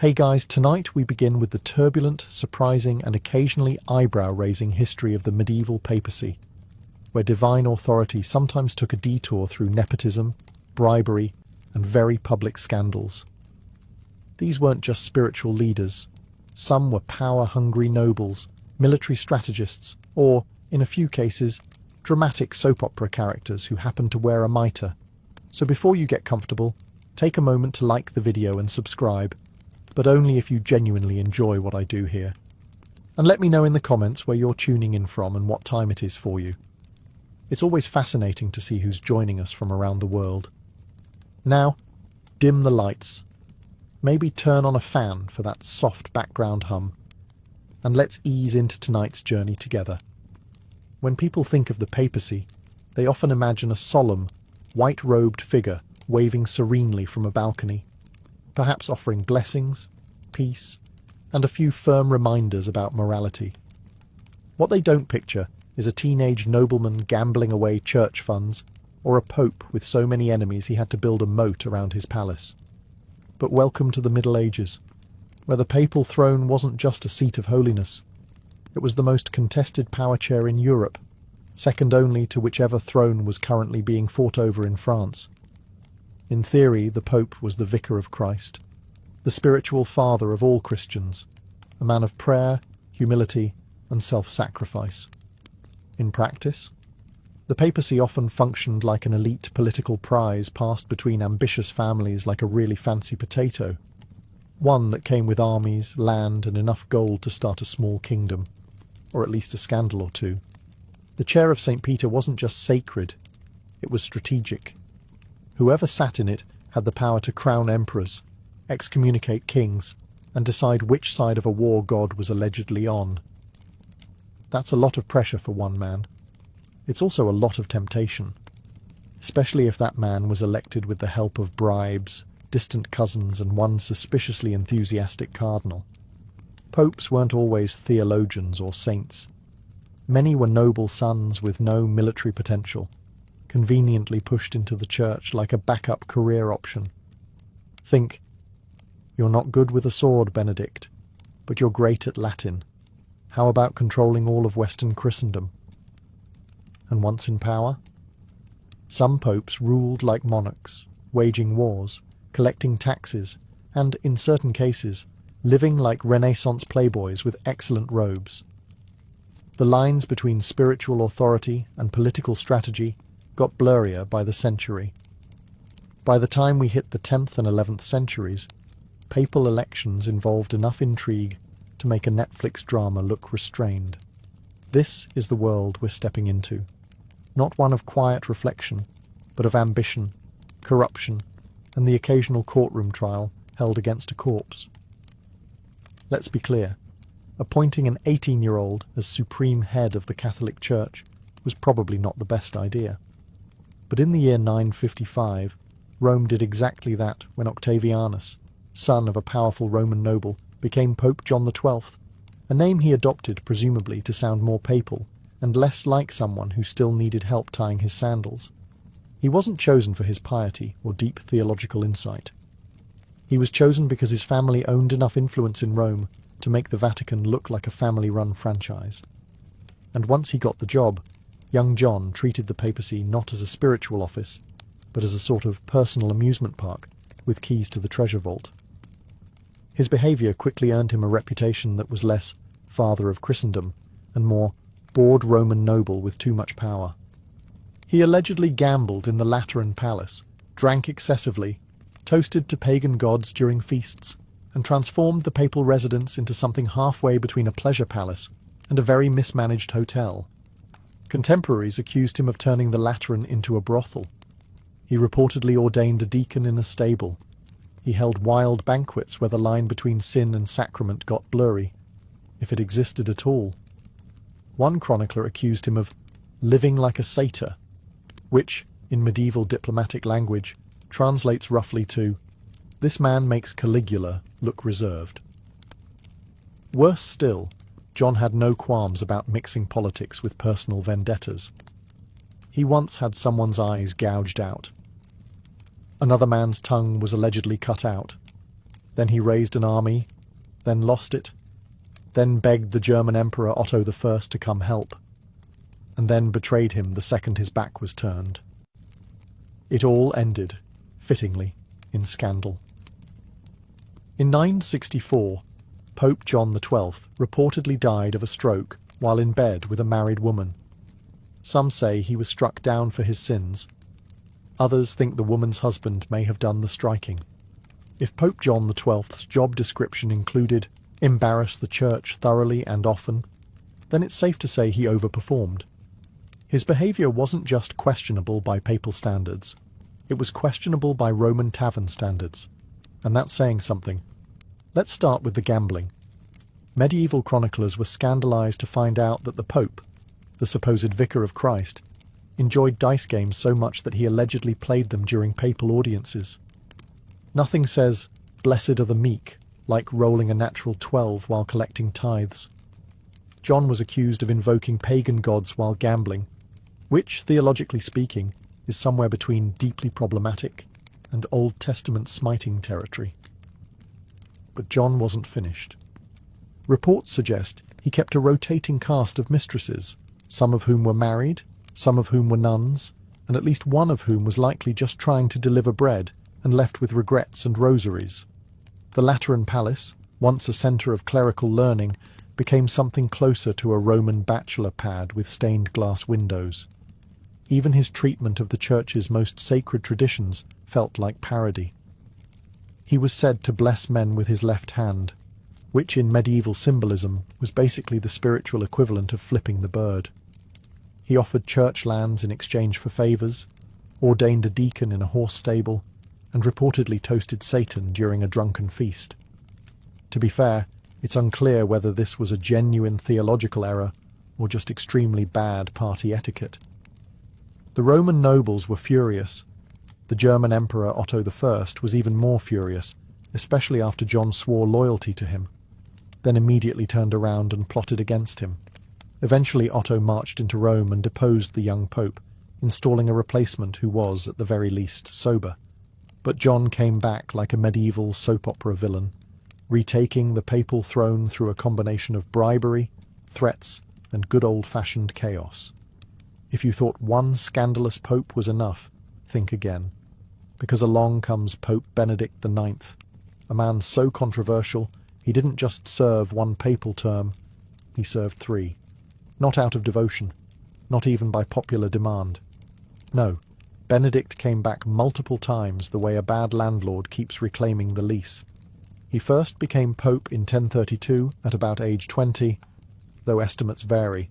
Hey guys, tonight we begin with the turbulent, surprising and occasionally eyebrow-raising history of the medieval papacy, where divine authority sometimes took a detour through nepotism, bribery and very public scandals. These weren't just spiritual leaders. Some were power-hungry nobles, military strategists, or, in a few cases, dramatic soap opera characters who happened to wear a mitre. So before you get comfortable, take a moment to like the video and subscribe, but only if you genuinely enjoy what I do here. And let me know in the comments where you're tuning in from and what time it is for you. It's always fascinating to see who's joining us from around the world. Now, dim the lights. Maybe turn on a fan for that soft background hum. And let's ease into tonight's journey together. When people think of the papacy, they often imagine a solemn, white-robed figure waving serenely from a balcony, perhaps offering blessings, peace, and a few firm reminders about morality. What they don't picture is a teenage nobleman gambling away church funds, or a pope with so many enemies he had to build a moat around his palace. But welcome to the Middle Ages, where the papal throne wasn't just a seat of holiness. It was the most contested power chair in Europe, second only to whichever throne was currently being fought over in France. In theory, the Pope was the vicar of Christ, the spiritual father of all Christians, a man of prayer, humility, and self-sacrifice. In practice, the papacy often functioned like an elite political prize passed between ambitious families like a really fancy potato, one that came with armies, land, and enough gold to start a small kingdom, or at least a scandal or two. The chair of St. Peter wasn't just sacred, it was strategic. Whoever sat in it had the power to crown emperors, excommunicate kings, and decide which side of a war God was allegedly on. That's a lot of pressure for one man. It's also a lot of temptation, especially if that man was elected with the help of bribes, distant cousins, and one suspiciously enthusiastic cardinal. Popes weren't always theologians or saints. Many were noble sons with no military potential, conveniently pushed into the church like a backup career option. Think, you're not good with a sword, Benedict, but you're great at Latin. How about controlling all of Western Christendom? And once in power, some popes ruled like monarchs, waging wars, collecting taxes, and, in certain cases, living like Renaissance playboys with excellent robes. The lines between spiritual authority and political strategy got blurrier by the century. By the time we hit the 10th and 11th centuries, papal elections involved enough intrigue to make a Netflix drama look restrained. This is the world we're stepping into, not one of quiet reflection, but of ambition, corruption, and the occasional courtroom trial held against a corpse. Let's be clear, appointing an 18-year-old as supreme head of the Catholic Church was probably not the best idea. But in the year 955, Rome did exactly that when Octavianus, son of a powerful Roman noble, became Pope John XII, a name he adopted presumably to sound more papal and less like someone who still needed help tying his sandals. He wasn't chosen for his piety or deep theological insight. He was chosen because his family owned enough influence in Rome to make the Vatican look like a family-run franchise. And once he got the job, young John treated the papacy not as a spiritual office, but as a sort of personal amusement park with keys to the treasure vault. His behaviour quickly earned him a reputation that was less father of Christendom and more bored Roman noble with too much power. He allegedly gambled in the Lateran Palace, drank excessively, toasted to pagan gods during feasts, and transformed the papal residence into something halfway between a pleasure palace and a very mismanaged hotel. Contemporaries accused him of turning the Lateran into a brothel. He reportedly ordained a deacon in a stable. He held wild banquets where the line between sin and sacrament got blurry, if it existed at all. One chronicler accused him of living like a satyr, which, in medieval diplomatic language, translates roughly to, "This man makes Caligula look reserved." Worse still, John had no qualms about mixing politics with personal vendettas. He once had someone's eyes gouged out. Another man's tongue was allegedly cut out. Then he raised an army, then lost it, then begged the German Emperor Otto I to come help, and then betrayed him the second his back was turned. It all ended, fittingly, in scandal. In 964, Pope John XII reportedly died of a stroke while in bed with a married woman. Some say he was struck down for his sins. Others think the woman's husband may have done the striking. If Pope John XII's job description included embarrass the church thoroughly and often, then it's safe to say he overperformed. His behaviour wasn't just questionable by papal standards, it was questionable by Roman tavern standards, and that's saying something. Let's start with the gambling. Medieval chroniclers were scandalised to find out that the Pope, the supposed vicar of Christ, enjoyed dice games so much that he allegedly played them during papal audiences. Nothing says, "Blessed are the meek," like rolling a natural 12 while collecting tithes. John was accused of invoking pagan gods while gambling, which, theologically speaking, is somewhere between deeply problematic and Old Testament smiting territory. But John wasn't finished. Reports suggest he kept a rotating cast of mistresses, some of whom were married, some of whom were nuns, and at least one of whom was likely just trying to deliver bread and left with regrets and rosaries. The Lateran Palace, once a centre of clerical learning, became something closer to a Roman bachelor pad with stained glass windows. Even his treatment of the church's most sacred traditions felt like parody. He was said to bless men with his left hand, which in medieval symbolism was basically the spiritual equivalent of flipping the bird. He offered church lands in exchange for favours, ordained a deacon in a horse stable, and reportedly toasted Satan during a drunken feast. To be fair, it's unclear whether this was a genuine theological error or just extremely bad party etiquette. The Roman nobles were furious. The German Emperor Otto I was even more furious, especially after John swore loyalty to him, then immediately turned around and plotted against him. Eventually Otto marched into Rome and deposed the young pope, installing a replacement who was, at the very least, sober. But John came back like a medieval soap opera villain, retaking the papal throne through a combination of bribery, threats, and good old-fashioned chaos. If you thought one scandalous pope was enough, think again. Because along comes Pope Benedict IX, a man so controversial he didn't just serve one papal term, he served 3. Not out of devotion, not even by popular demand. No, Benedict came back multiple times the way a bad landlord keeps reclaiming the lease. He first became pope in 1032 at about age 20, though estimates vary,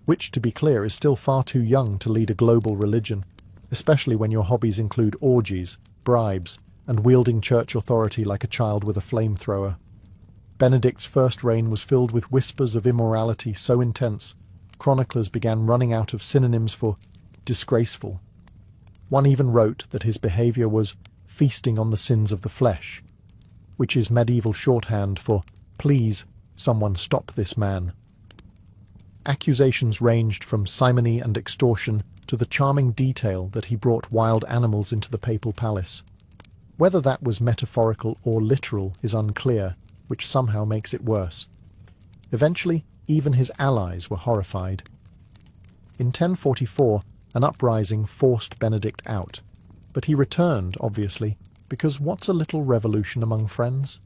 which, to be clear, is still far too young to lead a global religion, especially when your hobbies include orgies, bribes, and wielding church authority like a child with a flamethrower. Benedict's first reign was filled with whispers of immorality so intense, chroniclers began running out of synonyms for disgraceful. One even wrote that his behaviour was feasting on the sins of the flesh, which is medieval shorthand for, "Please, someone stop this man." Accusations ranged from simony and extortion to the charming detail that he brought wild animals into the papal palace. Whether that was metaphorical or literal is unclear, which somehow makes it worse. Eventually, even his allies were horrified. In 1044, an uprising forced Benedict out, but he returned, obviously, because what's a little revolution among friends?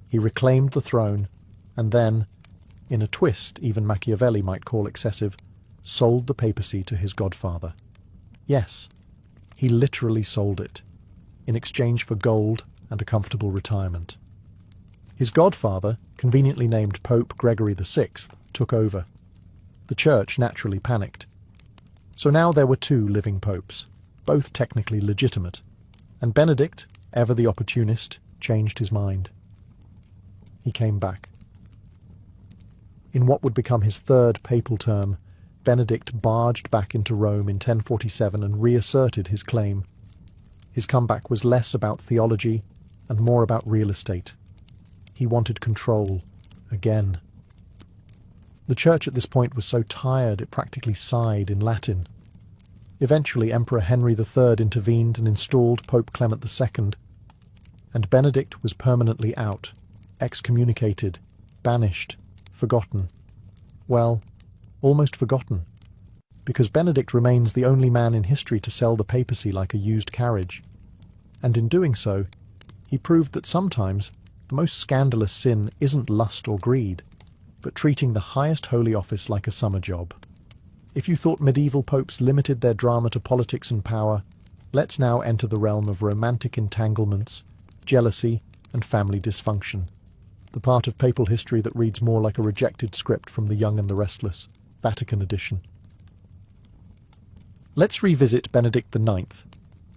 He reclaimed the throne, and then, in a twist even Machiavelli might call excessive, sold the papacy to his godfather. Yes, he literally sold it, in exchange for gold and a comfortable retirement. His godfather, conveniently named Pope Gregory VI, took over. The church naturally panicked. So now there were 2 living popes, both technically legitimate, and Benedict, ever the opportunist, changed his mind. He came back. In what would become his 3rd papal term, Benedict barged back into Rome in 1047 and reasserted his claim. His comeback was less about theology and more about real estate. He wanted control, again. The church at this point was so tired it practically sighed in Latin. Eventually Emperor Henry III intervened and installed Pope Clement II. and Benedict was permanently out, excommunicated, banished, forgotten. Well, almost forgotten, because Benedict remains the only man in history to sell the papacy like a used carriage. And in doing so, he proved that sometimes the most scandalous sin isn't lust or greed, but treating the highest holy office like a summer job. If you thought medieval popes limited their drama to politics and power, let's now enter the realm of romantic entanglements, jealousy, and family dysfunction, the part of papal history that reads more like a rejected script from The Young and the Restless, Vatican edition. Let's revisit Benedict IX,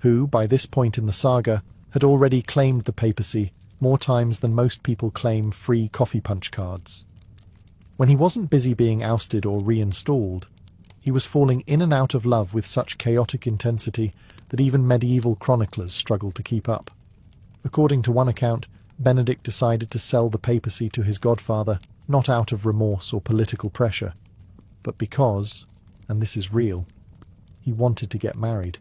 who, by this point in the saga, had already claimed the papacy more times than most people claim free coffee punch cards. When he wasn't busy being ousted or reinstalled, he was falling in and out of love with such chaotic intensity that even medieval chroniclers struggled to keep up. According to one account, Benedict decided to sell the papacy to his godfather not out of remorse or political pressure, but because, and this is real, he wanted to get married.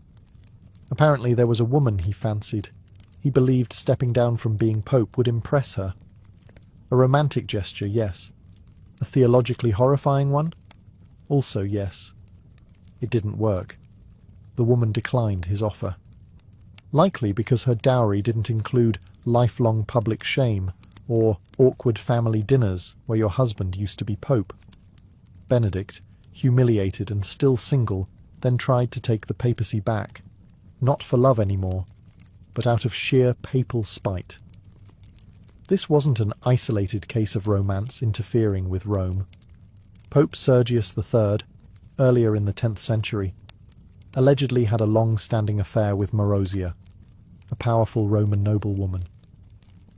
Apparently there was a woman he fancied. He believed stepping down from being pope would impress her. A romantic gesture, yes. A theologically horrifying one? Also yes. It didn't work. The woman declined his offer. Likely because her dowry didn't include lifelong public shame or awkward family dinners where your husband used to be pope. Benedict, humiliated and still single, then tried to take the papacy back, not for love anymore, but out of sheer papal spite. This wasn't an isolated case of romance interfering with Rome. Pope Sergius III, earlier in the 10th century, allegedly had a long-standing affair with Marozia, a powerful Roman noblewoman.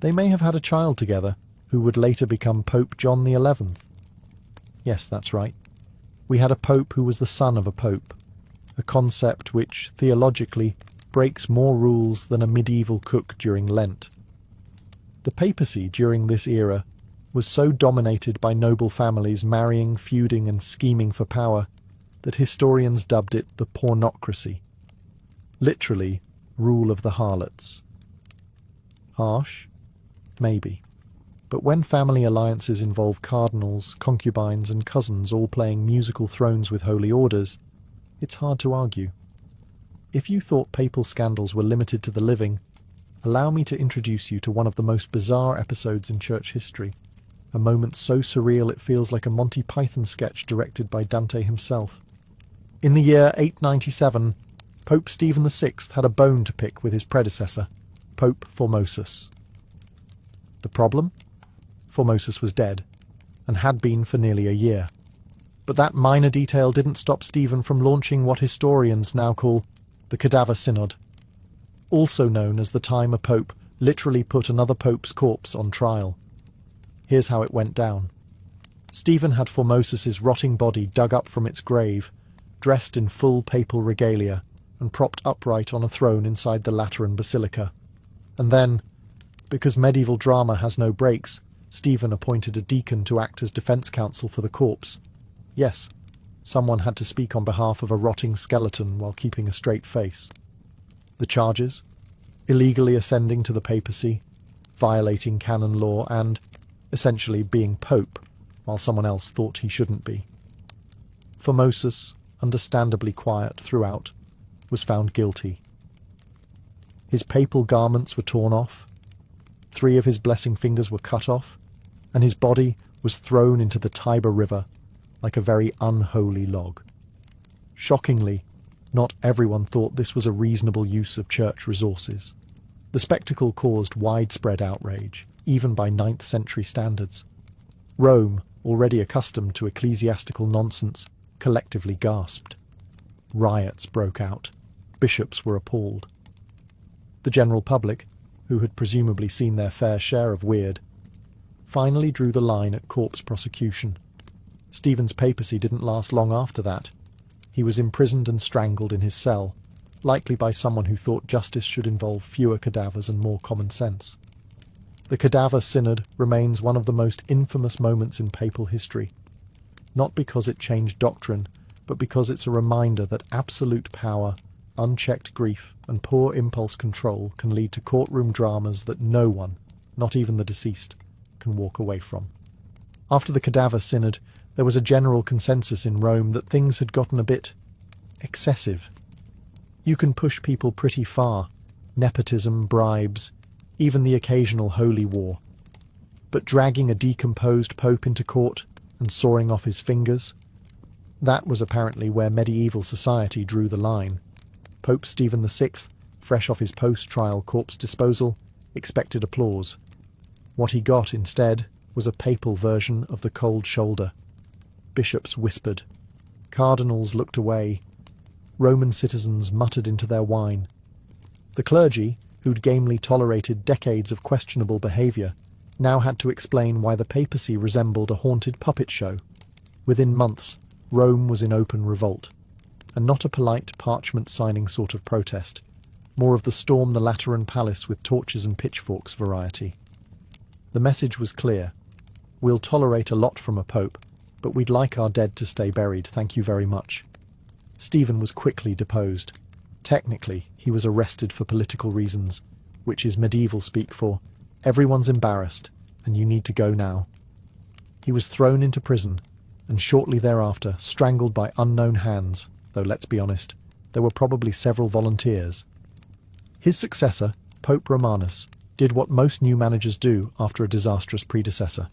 They may have had a child together, who would later become Pope John XI. Yes, that's right. We had a pope who was the son of a pope, a concept which, theologically, breaks more rules than a medieval cook during Lent. The papacy during this era was so dominated by noble families marrying, feuding and scheming for power that historians dubbed it the pornocracy. Literally, rule of the harlots. Harsh? Maybe. But when family alliances involve cardinals, concubines and cousins all playing musical thrones with holy orders, it's hard to argue. If you thought papal scandals were limited to the living, allow me to introduce you to one of the most bizarre episodes in church history, a moment so surreal it feels like a Monty Python sketch directed by Dante himself. In the year 897, Pope Stephen VI had a bone to pick with his predecessor, Pope Formosus. The problem? Formosus was dead, and had been for nearly a year. But that minor detail didn't stop Stephen from launching what historians now call the Cadaver Synod, also known as the time a pope literally put another pope's corpse on trial. Here's how it went down. Stephen had Formosus's rotting body dug up from its grave, dressed in full papal regalia, and propped upright on a throne inside the Lateran Basilica. And then, because medieval drama has no breaks, Stephen appointed a deacon to act as defence counsel for the corpse. Yes, someone had to speak on behalf of a rotting skeleton while keeping a straight face. The charges? Illegally ascending to the papacy, violating canon law, and, essentially, being pope, while someone else thought he shouldn't be. Formosus, understandably quiet throughout, was found guilty. His papal garments were torn off, 3 of his blessing fingers were cut off, and his body was thrown into the Tiber River like a very unholy log. Shockingly, not everyone thought this was a reasonable use of church resources. The spectacle caused widespread outrage, even by 9th century standards. Rome, already accustomed to ecclesiastical nonsense, collectively gasped. Riots broke out. Bishops were appalled. The general public, who had presumably seen their fair share of weird, finally drew the line at corpse prosecution. Stephen's papacy didn't last long after that. He was imprisoned and strangled in his cell, likely by someone who thought justice should involve fewer cadavers and more common sense. The Cadaver Synod remains one of the most infamous moments in papal history, not because it changed doctrine, but because it's a reminder that absolute power, unchecked grief, and poor impulse control can lead to courtroom dramas that no one, not even the deceased, can walk away from. After the Cadaver Synod, there was a general consensus in Rome that things had gotten a bit excessive. You can push people pretty far, nepotism, bribes, even the occasional holy war. But dragging a decomposed pope into court and sawing off his fingers, that was apparently where medieval society drew the line. Pope Stephen VI, fresh off his post-trial corpse disposal, expected applause. What he got instead was a papal version of the cold shoulder. Bishops whispered. Cardinals looked away. Roman citizens muttered into their wine. The clergy, who'd gamely tolerated decades of questionable behaviour, now had to explain why the papacy resembled a haunted puppet show. Within months, Rome was in open revolt, and not a polite parchment-signing sort of protest, more of the storm the Lateran Palace with torches and pitchforks variety. The message was clear. We'll tolerate a lot from a pope, but we'd like our dead to stay buried, thank you very much. Stephen was quickly deposed. Technically, he was arrested for political reasons, which is medieval speak for, everyone's embarrassed, and you need to go now. He was thrown into prison, and shortly thereafter strangled by unknown hands, though let's be honest, there were probably several volunteers. His successor, Pope Romanus, did what most new managers do after a disastrous predecessor.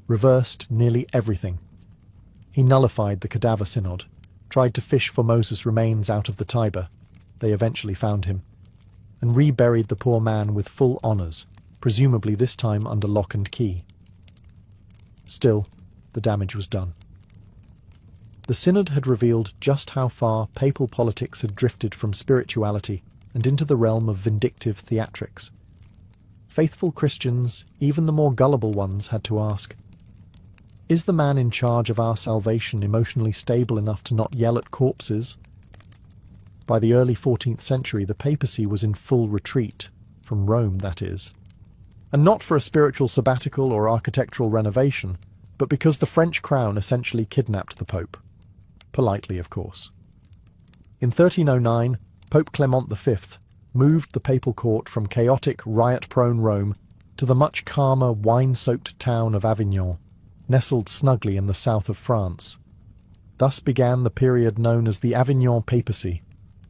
Reversed nearly everything. He nullified the Cadaver Synod, tried to fish for Moses' remains out of the Tiber, they eventually found him, and reburied the poor man with full honours, presumably this time under lock and key. Still, the damage was done. The Synod had revealed just how far papal politics had drifted from spirituality and into the realm of vindictive theatrics. Faithful Christians, even the more gullible ones, had to ask, is the man in charge of our salvation emotionally stable enough to not yell at corpses? By the early 14th century, the papacy was in full retreat, from Rome, that is. And not for a spiritual sabbatical or architectural renovation, but because the French crown essentially kidnapped the Pope. Politely, of course. In 1309, Pope Clement V moved the papal court from chaotic, riot-prone Rome to the much calmer, wine-soaked town of Avignon, nestled snugly in the south of France. Thus began the period known as the Avignon Papacy,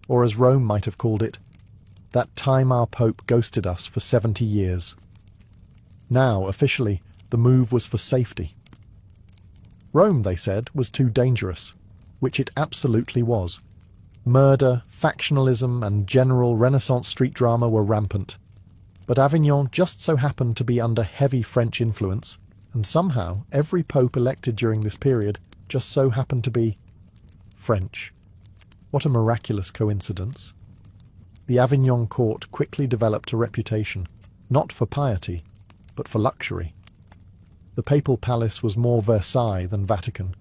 or as Rome might have called it, that time our Pope ghosted us for 70 years. Now, officially, the move was for safety. Rome, they said, was too dangerous, which it absolutely was. Murder, factionalism, and general Renaissance street drama were rampant. But Avignon just so happened to be under heavy French influence, and somehow every pope elected during this period just so happened to be French. What a miraculous coincidence. The Avignon court quickly developed a reputation, not for piety, but for luxury. The papal palace was more Versailles than Vatican.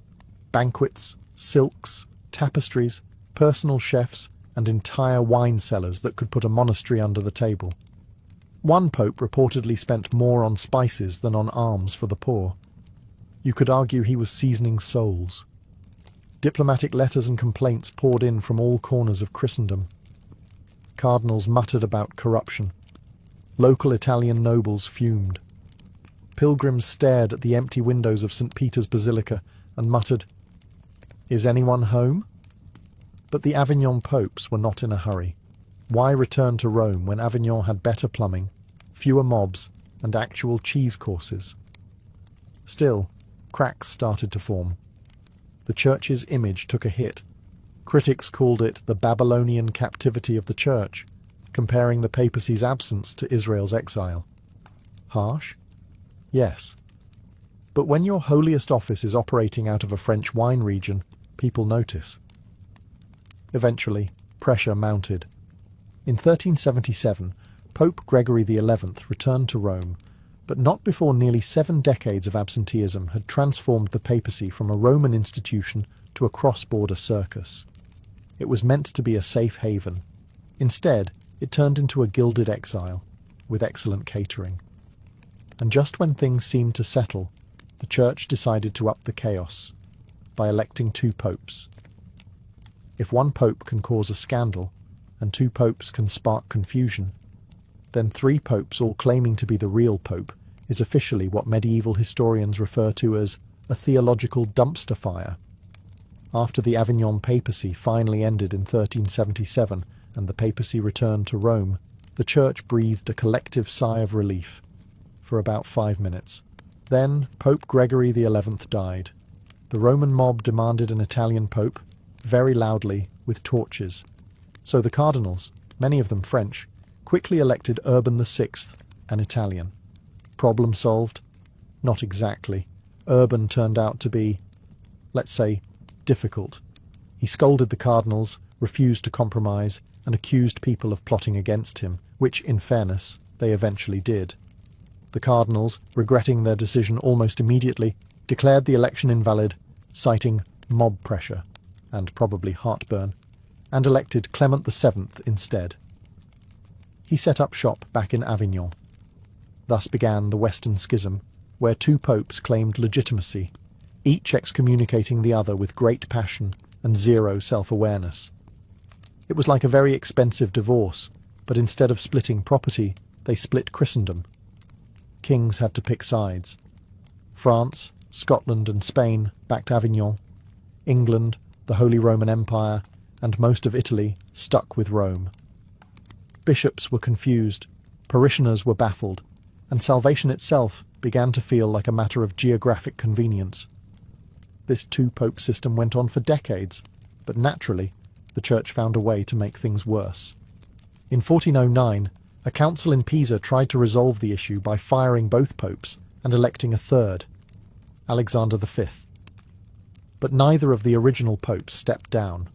Banquets, silks, tapestries, personal chefs, and entire wine cellars that could put a monastery under the table. One pope reportedly spent more on spices than on alms for the poor. You could argue he was seasoning souls. Diplomatic letters and complaints poured in from all corners of Christendom. Cardinals muttered about corruption. Local Italian nobles fumed. Pilgrims stared at the empty windows of St. Peter's Basilica and muttered, "Is anyone home?" But the Avignon popes were not in a hurry. Why return to Rome when Avignon had better plumbing, fewer mobs, and actual cheese courses? Still, cracks started to form. The church's image took a hit. Critics called it the Babylonian captivity of the church, comparing the papacy's absence to Israel's exile. Harsh? Yes. But when your holiest office is operating out of a French wine region, people notice. Eventually, pressure mounted. In 1377, Pope Gregory XI returned to Rome, but not before nearly 7 decades of absenteeism had transformed the papacy from a Roman institution to a cross-border circus. It was meant to be a safe haven. Instead, it turned into a gilded exile, with excellent catering. And just when things seemed to settle, the Church decided to up the chaos by electing 2 popes. If one pope can cause a scandal, and 2 popes can spark confusion, then 3 popes all claiming to be the real pope is officially what medieval historians refer to as a theological dumpster fire. After the Avignon papacy finally ended in 1377 and the papacy returned to Rome, the Church breathed a collective sigh of relief for about 5 minutes. Then Pope Gregory XI died. The Roman mob demanded an Italian pope, very loudly, with torches. So the cardinals, many of them French, quickly elected Urban VI, an Italian. Problem solved? Not exactly. Urban turned out to be, let's say, difficult. He scolded the cardinals, refused to compromise, and accused people of plotting against him, which, in fairness, they eventually did. The cardinals, regretting their decision almost immediately, declared the election invalid, citing mob pressure, and probably heartburn, and elected Clement VII instead. He set up shop back in Avignon. Thus began the Western Schism, where 2 popes claimed legitimacy, each excommunicating the other with great passion and zero self-awareness. It was like a very expensive divorce, but instead of splitting property, they split Christendom. Kings had to pick sides. France, Scotland and Spain backed Avignon. England, the Holy Roman Empire, and most of Italy stuck with Rome. Bishops were confused, parishioners were baffled, and salvation itself began to feel like a matter of geographic convenience. This 2-pope system went on for decades, but naturally, the Church found a way to make things worse. In 1409, a council in Pisa tried to resolve the issue by firing both popes and electing a third, Alexander V. But neither of the original popes stepped down.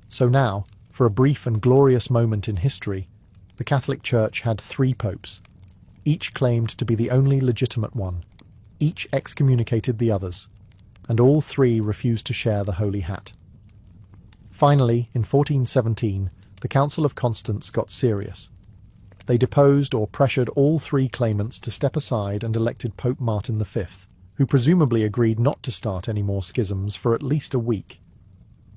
So now, for a brief and glorious moment in history, the Catholic Church had 3 popes. Each claimed to be the only legitimate one. Each excommunicated the others, and all 3 refused to share the Holy Hat. Finally, in 1417, the Council of Constance got serious. They deposed or pressured all 3 claimants to step aside and elected Pope Martin V, who presumably agreed not to start any more schisms for at least a week.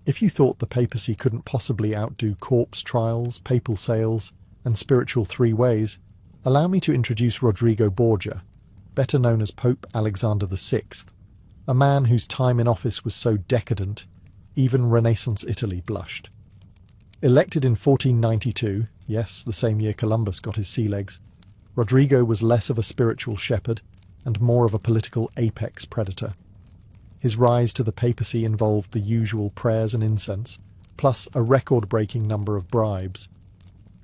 If you thought the papacy couldn't possibly outdo corpse trials, papal sales, and spiritual 3-ways, allow me to introduce Rodrigo Borgia, better known as Pope Alexander VI, a man whose time in office was so decadent, even Renaissance Italy blushed. Elected in 1492, yes, the same year Columbus got his sea legs, Rodrigo was less of a spiritual shepherd and more of a political apex predator. His rise to the papacy involved the usual prayers and incense, plus a record-breaking number of bribes.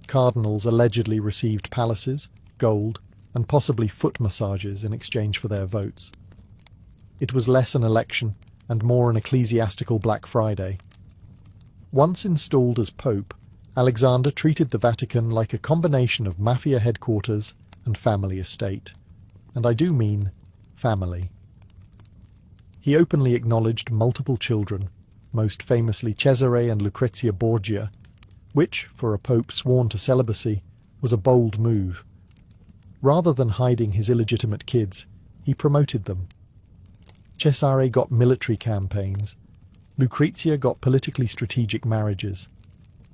Cardinals allegedly received palaces, gold, and possibly foot massages in exchange for their votes. It was less an election and more an ecclesiastical Black Friday. Once installed as Pope, Alexander treated the Vatican like a combination of mafia headquarters and family estate. And I do mean family. He openly acknowledged multiple children, most famously Cesare and Lucrezia Borgia, which, for a pope sworn to celibacy, was a bold move. Rather than hiding his illegitimate kids, he promoted them. Cesare got military campaigns. Lucrezia got politically strategic marriages.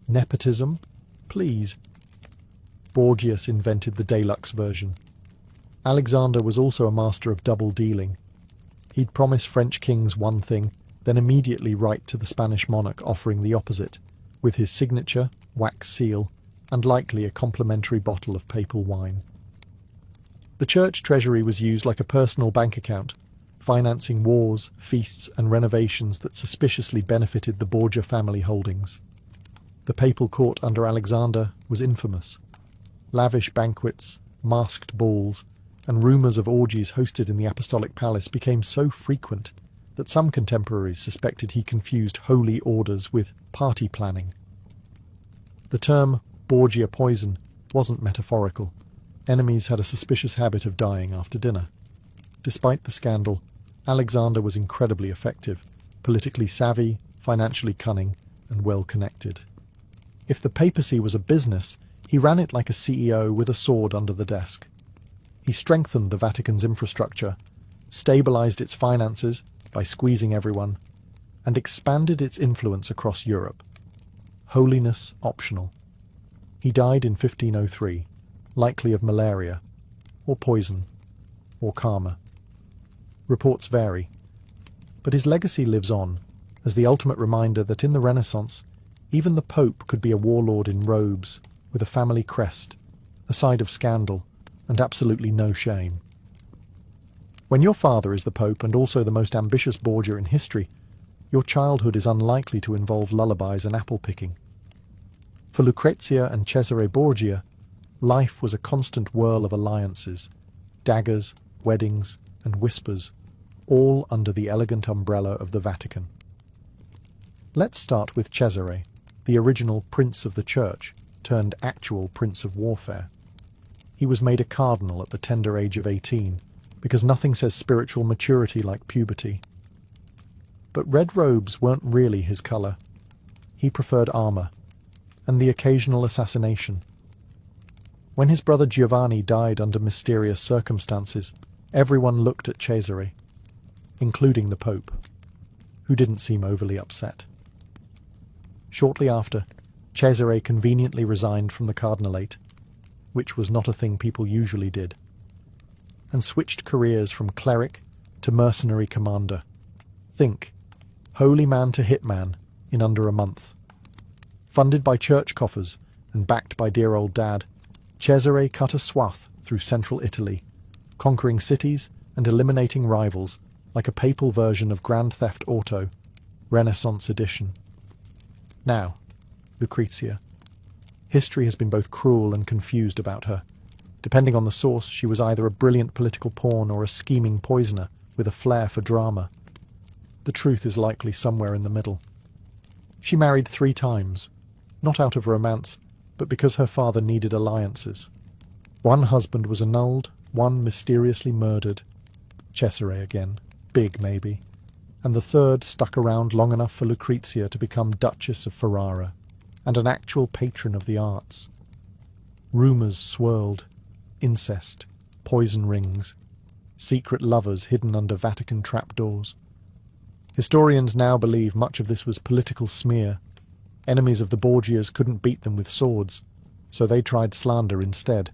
Nepotism? Please. Borgias invented the deluxe version. Alexander was also a master of double dealing. He'd promise French kings one thing, then immediately write to the Spanish monarch offering the opposite, with his signature, wax seal, and likely a complimentary bottle of papal wine. The church treasury was used like a personal bank account, financing wars, feasts, and renovations that suspiciously benefited the Borgia family holdings. The papal court under Alexander was infamous. Lavish banquets, masked balls, and rumours of orgies hosted in the Apostolic Palace became so frequent that some contemporaries suspected he confused holy orders with party planning. The term Borgia poison wasn't metaphorical. Enemies had a suspicious habit of dying after dinner. Despite the scandal, Alexander was incredibly effective, politically savvy, financially cunning, and well-connected. If the papacy was a business, he ran it like a CEO with a sword under the desk. He strengthened the Vatican's infrastructure, stabilized its finances by squeezing everyone, and expanded its influence across Europe. holiness optional. He died in 1503, likely of malaria, or poison, or karma. Reports vary, but his legacy lives on as the ultimate reminder that in the Renaissance, even the Pope could be a warlord in robes, with a family crest, a side of scandal, and absolutely no shame. When your father is the Pope and also the most ambitious Borgia in history, your childhood is unlikely to involve lullabies and apple-picking. For Lucrezia and Cesare Borgia, life was a constant whirl of alliances, daggers, weddings, and whispers, all under the elegant umbrella of the Vatican. Let's start with Cesare, the original Prince of the Church, turned actual Prince of Warfare. He was made a cardinal at the tender age of 18, because nothing says spiritual maturity like puberty. But red robes weren't really his colour. He preferred armour, and the occasional assassination. When his brother Giovanni died under mysterious circumstances, everyone looked at Cesare, including the Pope, who didn't seem overly upset. Shortly after, Cesare conveniently resigned from the cardinalate, which was not a thing people usually did, and switched careers from cleric to mercenary commander. Think, holy man to hitman in under a month. Funded by church coffers and backed by dear old dad, Cesare cut a swath through central Italy, conquering cities and eliminating rivals like a papal version of Grand Theft Auto, Renaissance edition. Now, Lucrezia. History has been both cruel and confused about her. Depending on the source, she was either a brilliant political pawn or a scheming poisoner with a flair for drama. The truth is likely somewhere in the middle. She married 3 times, not out of romance, but because her father needed alliances. One husband was annulled, one mysteriously murdered. Cesare again, big maybe. And the third stuck around long enough for Lucrezia to become Duchess of Ferrara, and an actual patron of the arts. Rumours swirled. Incest, poison rings, secret lovers hidden under Vatican trapdoors. Historians now believe much of this was political smear. Enemies of the Borgias couldn't beat them with swords, so they tried slander instead.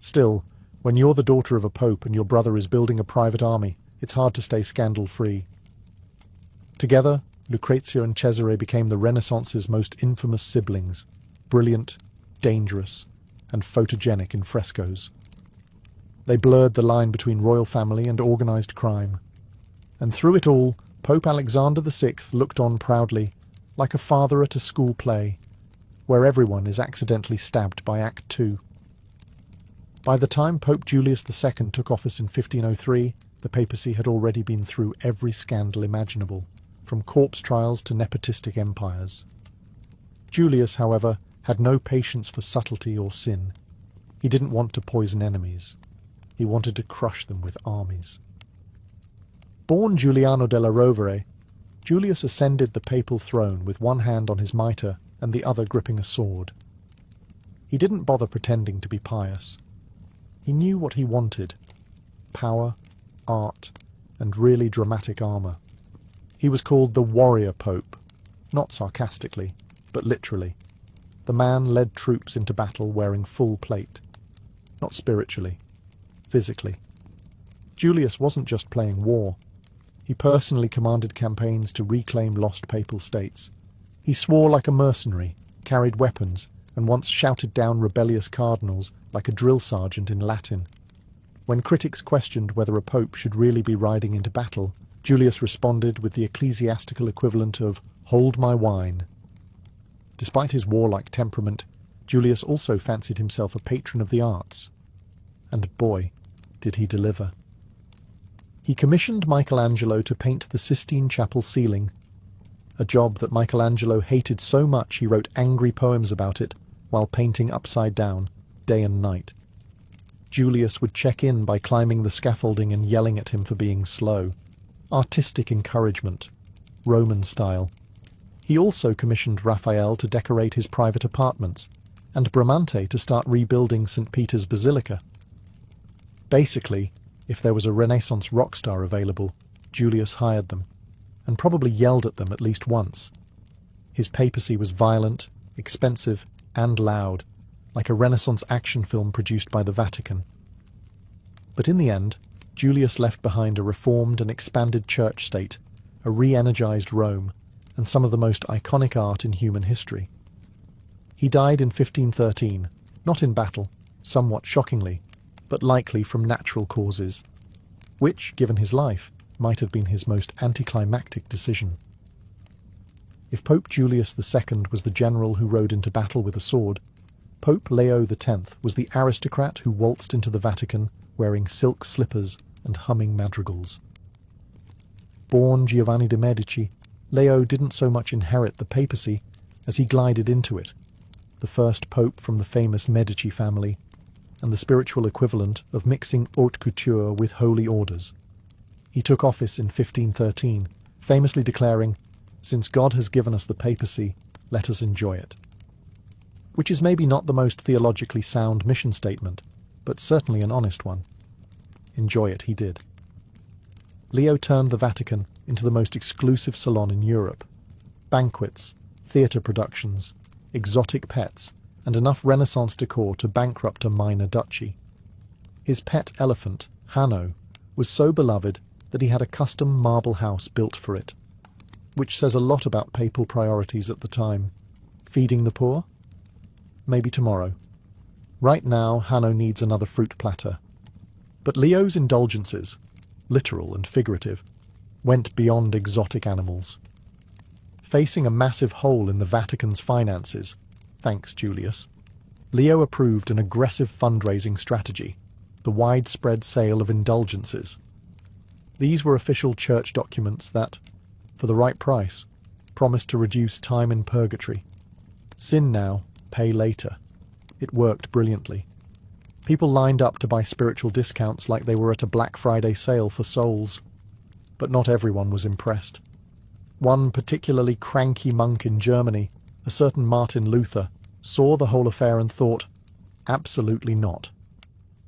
Still, when you're the daughter of a pope and your brother is building a private army, it's hard to stay scandal-free. Together, Lucrezia and Cesare became the Renaissance's most infamous siblings, brilliant, dangerous, and photogenic in frescoes. They blurred the line between royal family and organised crime. And through it all, Pope Alexander VI looked on proudly, like a father at a school play, where everyone is accidentally stabbed by Act 2. By the time Pope Julius II took office in 1503, the papacy had already been through every scandal imaginable, from corpse trials to nepotistic empires. Julius, however, had no patience for subtlety or sin. He didn't want to poison enemies. He wanted to crush them with armies. Born Giuliano della Rovere, Julius ascended the papal throne with one hand on his mitre and the other gripping a sword. He didn't bother pretending to be pious. He knew what he wanted: power, art, and really dramatic armour. He was called the Warrior Pope, not sarcastically, but literally. The man led troops into battle wearing full plate. Not spiritually, physically. Julius wasn't just playing war. He personally commanded campaigns to reclaim lost papal states. He swore like a mercenary, carried weapons, and once shouted down rebellious cardinals like a drill sergeant in Latin. When critics questioned whether a pope should really be riding into battle, Julius responded with the ecclesiastical equivalent of "hold my wine." Despite his warlike temperament, Julius also fancied himself a patron of the arts. And boy, did he deliver. He commissioned Michelangelo to paint the Sistine Chapel ceiling, a job that Michelangelo hated so much he wrote angry poems about it while painting upside down, day and night. Julius would check in by climbing the scaffolding and yelling at him for being slow. Artistic encouragement, Roman style. He also commissioned Raphael to decorate his private apartments, and Bramante to start rebuilding St. Peter's Basilica. Basically, if there was a Renaissance rock star available, Julius hired them, and probably yelled at them at least once. His papacy was violent, expensive, and loud, like a Renaissance action film produced by the Vatican. But in the end, Julius left behind a reformed and expanded church state, a re-energized Rome, and some of the most iconic art in human history. He died in 1513, not in battle, somewhat shockingly, but likely from natural causes, which, given his life, might have been his most anticlimactic decision. If Pope Julius II was the general who rode into battle with a sword, Pope Leo X was the aristocrat who waltzed into the Vatican wearing silk slippers and humming madrigals. Born Giovanni de' Medici, Leo didn't so much inherit the papacy as he glided into it, the first pope from the famous Medici family, and the spiritual equivalent of mixing haute couture with holy orders. He took office in 1513, famously declaring, "Since God has given us the papacy, let us enjoy it." Which is maybe not the most theologically sound mission statement, but certainly an honest one. Enjoy it he did. Leo turned the Vatican into the most exclusive salon in Europe. Banquets, theatre productions, exotic pets, and enough Renaissance decor to bankrupt a minor duchy. His pet elephant, Hanno, was so beloved that he had a custom marble house built for it, which says a lot about papal priorities at the time. Feeding the poor? Maybe tomorrow. Right now, Hanno needs another fruit platter. But Leo's indulgences, literal and figurative, went beyond exotic animals. Facing a massive hole in the Vatican's finances, thanks Julius, Leo approved an aggressive fundraising strategy, the widespread sale of indulgences. These were official church documents that, for the right price, promised to reduce time in purgatory. Sin now, pay later. It worked brilliantly. People lined up to buy spiritual discounts like they were at a Black Friday sale for souls. But not everyone was impressed. One particularly cranky monk in Germany, a certain Martin Luther, saw the whole affair and thought, absolutely not.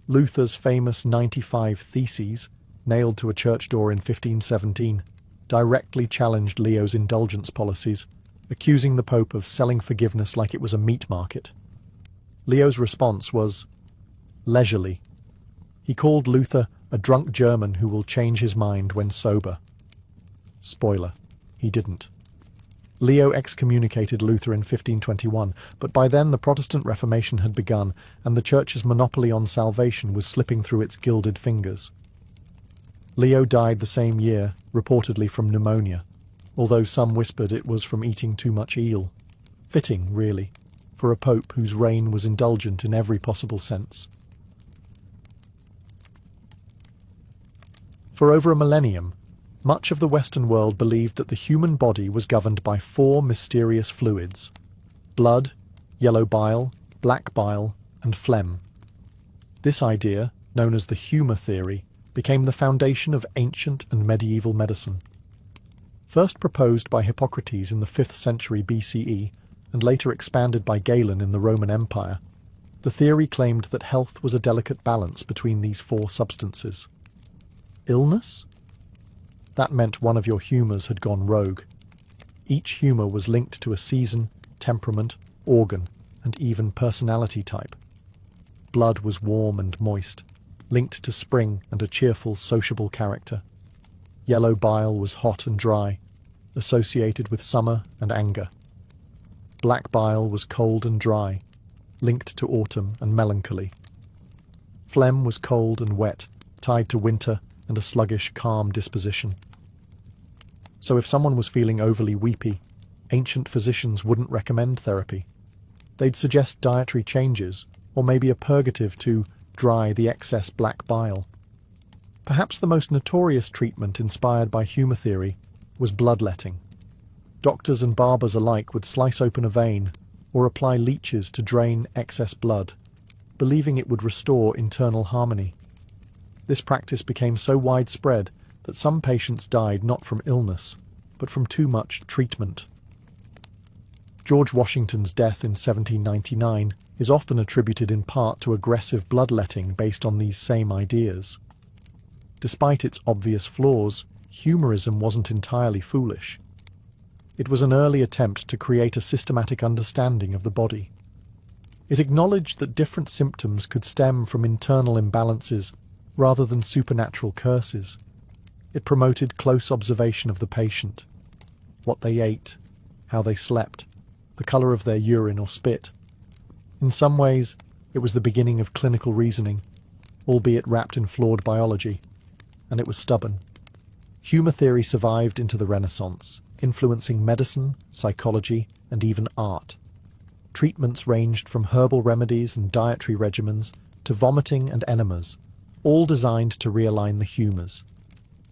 Luther's famous 95 Theses, nailed to a church door in 1517, directly challenged Leo's indulgence policies, accusing the Pope of selling forgiveness like it was a meat market. Leo's response was leisurely. He called Luther a drunk German who will change his mind when sober. Spoiler, he didn't. Leo excommunicated Luther in 1521, but by then the Protestant Reformation had begun, and the Church's monopoly on salvation was slipping through its gilded fingers. Leo died the same year, reportedly from pneumonia, although some whispered it was from eating too much eel. Fitting, really, for a pope whose reign was indulgent in every possible sense. For over a millennium, much of the Western world believed that the human body was governed by four mysterious fluids: blood, yellow bile, black bile, and phlegm. This idea, known as the humour theory, became the foundation of ancient and medieval medicine. First proposed by Hippocrates in the 5th century BCE, and later expanded by Galen in the Roman Empire, the theory claimed that health was a delicate balance between these four substances. Illness? That meant one of your humours had gone rogue. Each humour was linked to a season, temperament, organ, and even personality type. Blood was warm and moist, linked to spring and a cheerful, sociable character. Yellow bile was hot and dry, associated with summer and anger. Black bile was cold and dry, linked to autumn and melancholy. Phlegm was cold and wet, tied to winter and a sluggish, calm disposition. So if someone was feeling overly weepy, ancient physicians wouldn't recommend therapy. They'd suggest dietary changes, or maybe a purgative to dry the excess black bile. Perhaps the most notorious treatment inspired by humour theory was bloodletting. Doctors and barbers alike would slice open a vein or apply leeches to drain excess blood, believing it would restore internal harmony. This practice became so widespread that some patients died not from illness, but from too much treatment. George Washington's death in 1799 is often attributed in part to aggressive bloodletting based on these same ideas. Despite its obvious flaws, humorism wasn't entirely foolish. It was an early attempt to create a systematic understanding of the body. It acknowledged that different symptoms could stem from internal imbalances rather than supernatural curses. It promoted close observation of the patient, what they ate, how they slept, the colour of their urine or spit. In some ways, it was the beginning of clinical reasoning, albeit wrapped in flawed biology, and it was stubborn. Humour theory survived into the Renaissance, influencing medicine, psychology, and even art. Treatments ranged from herbal remedies and dietary regimens to vomiting and enemas, all designed to realign the humours.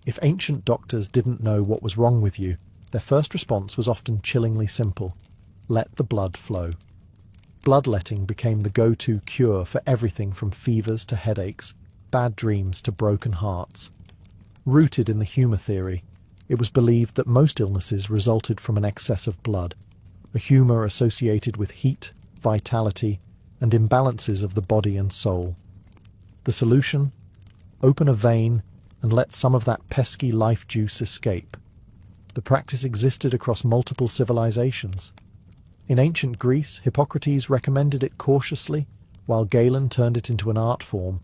If ancient doctors didn't know what was wrong with you, their first response was often chillingly simple: let the blood flow. Bloodletting became the go-to cure for everything from fevers to headaches, bad dreams to broken hearts. Rooted in the humour theory, it was believed that most illnesses resulted from an excess of blood, a humour associated with heat, vitality, and imbalances of the body and soul. The solution? Open a vein and let some of that pesky life juice escape. The practice existed across multiple civilizations. In ancient Greece, Hippocrates recommended it cautiously, while Galen turned it into an art form,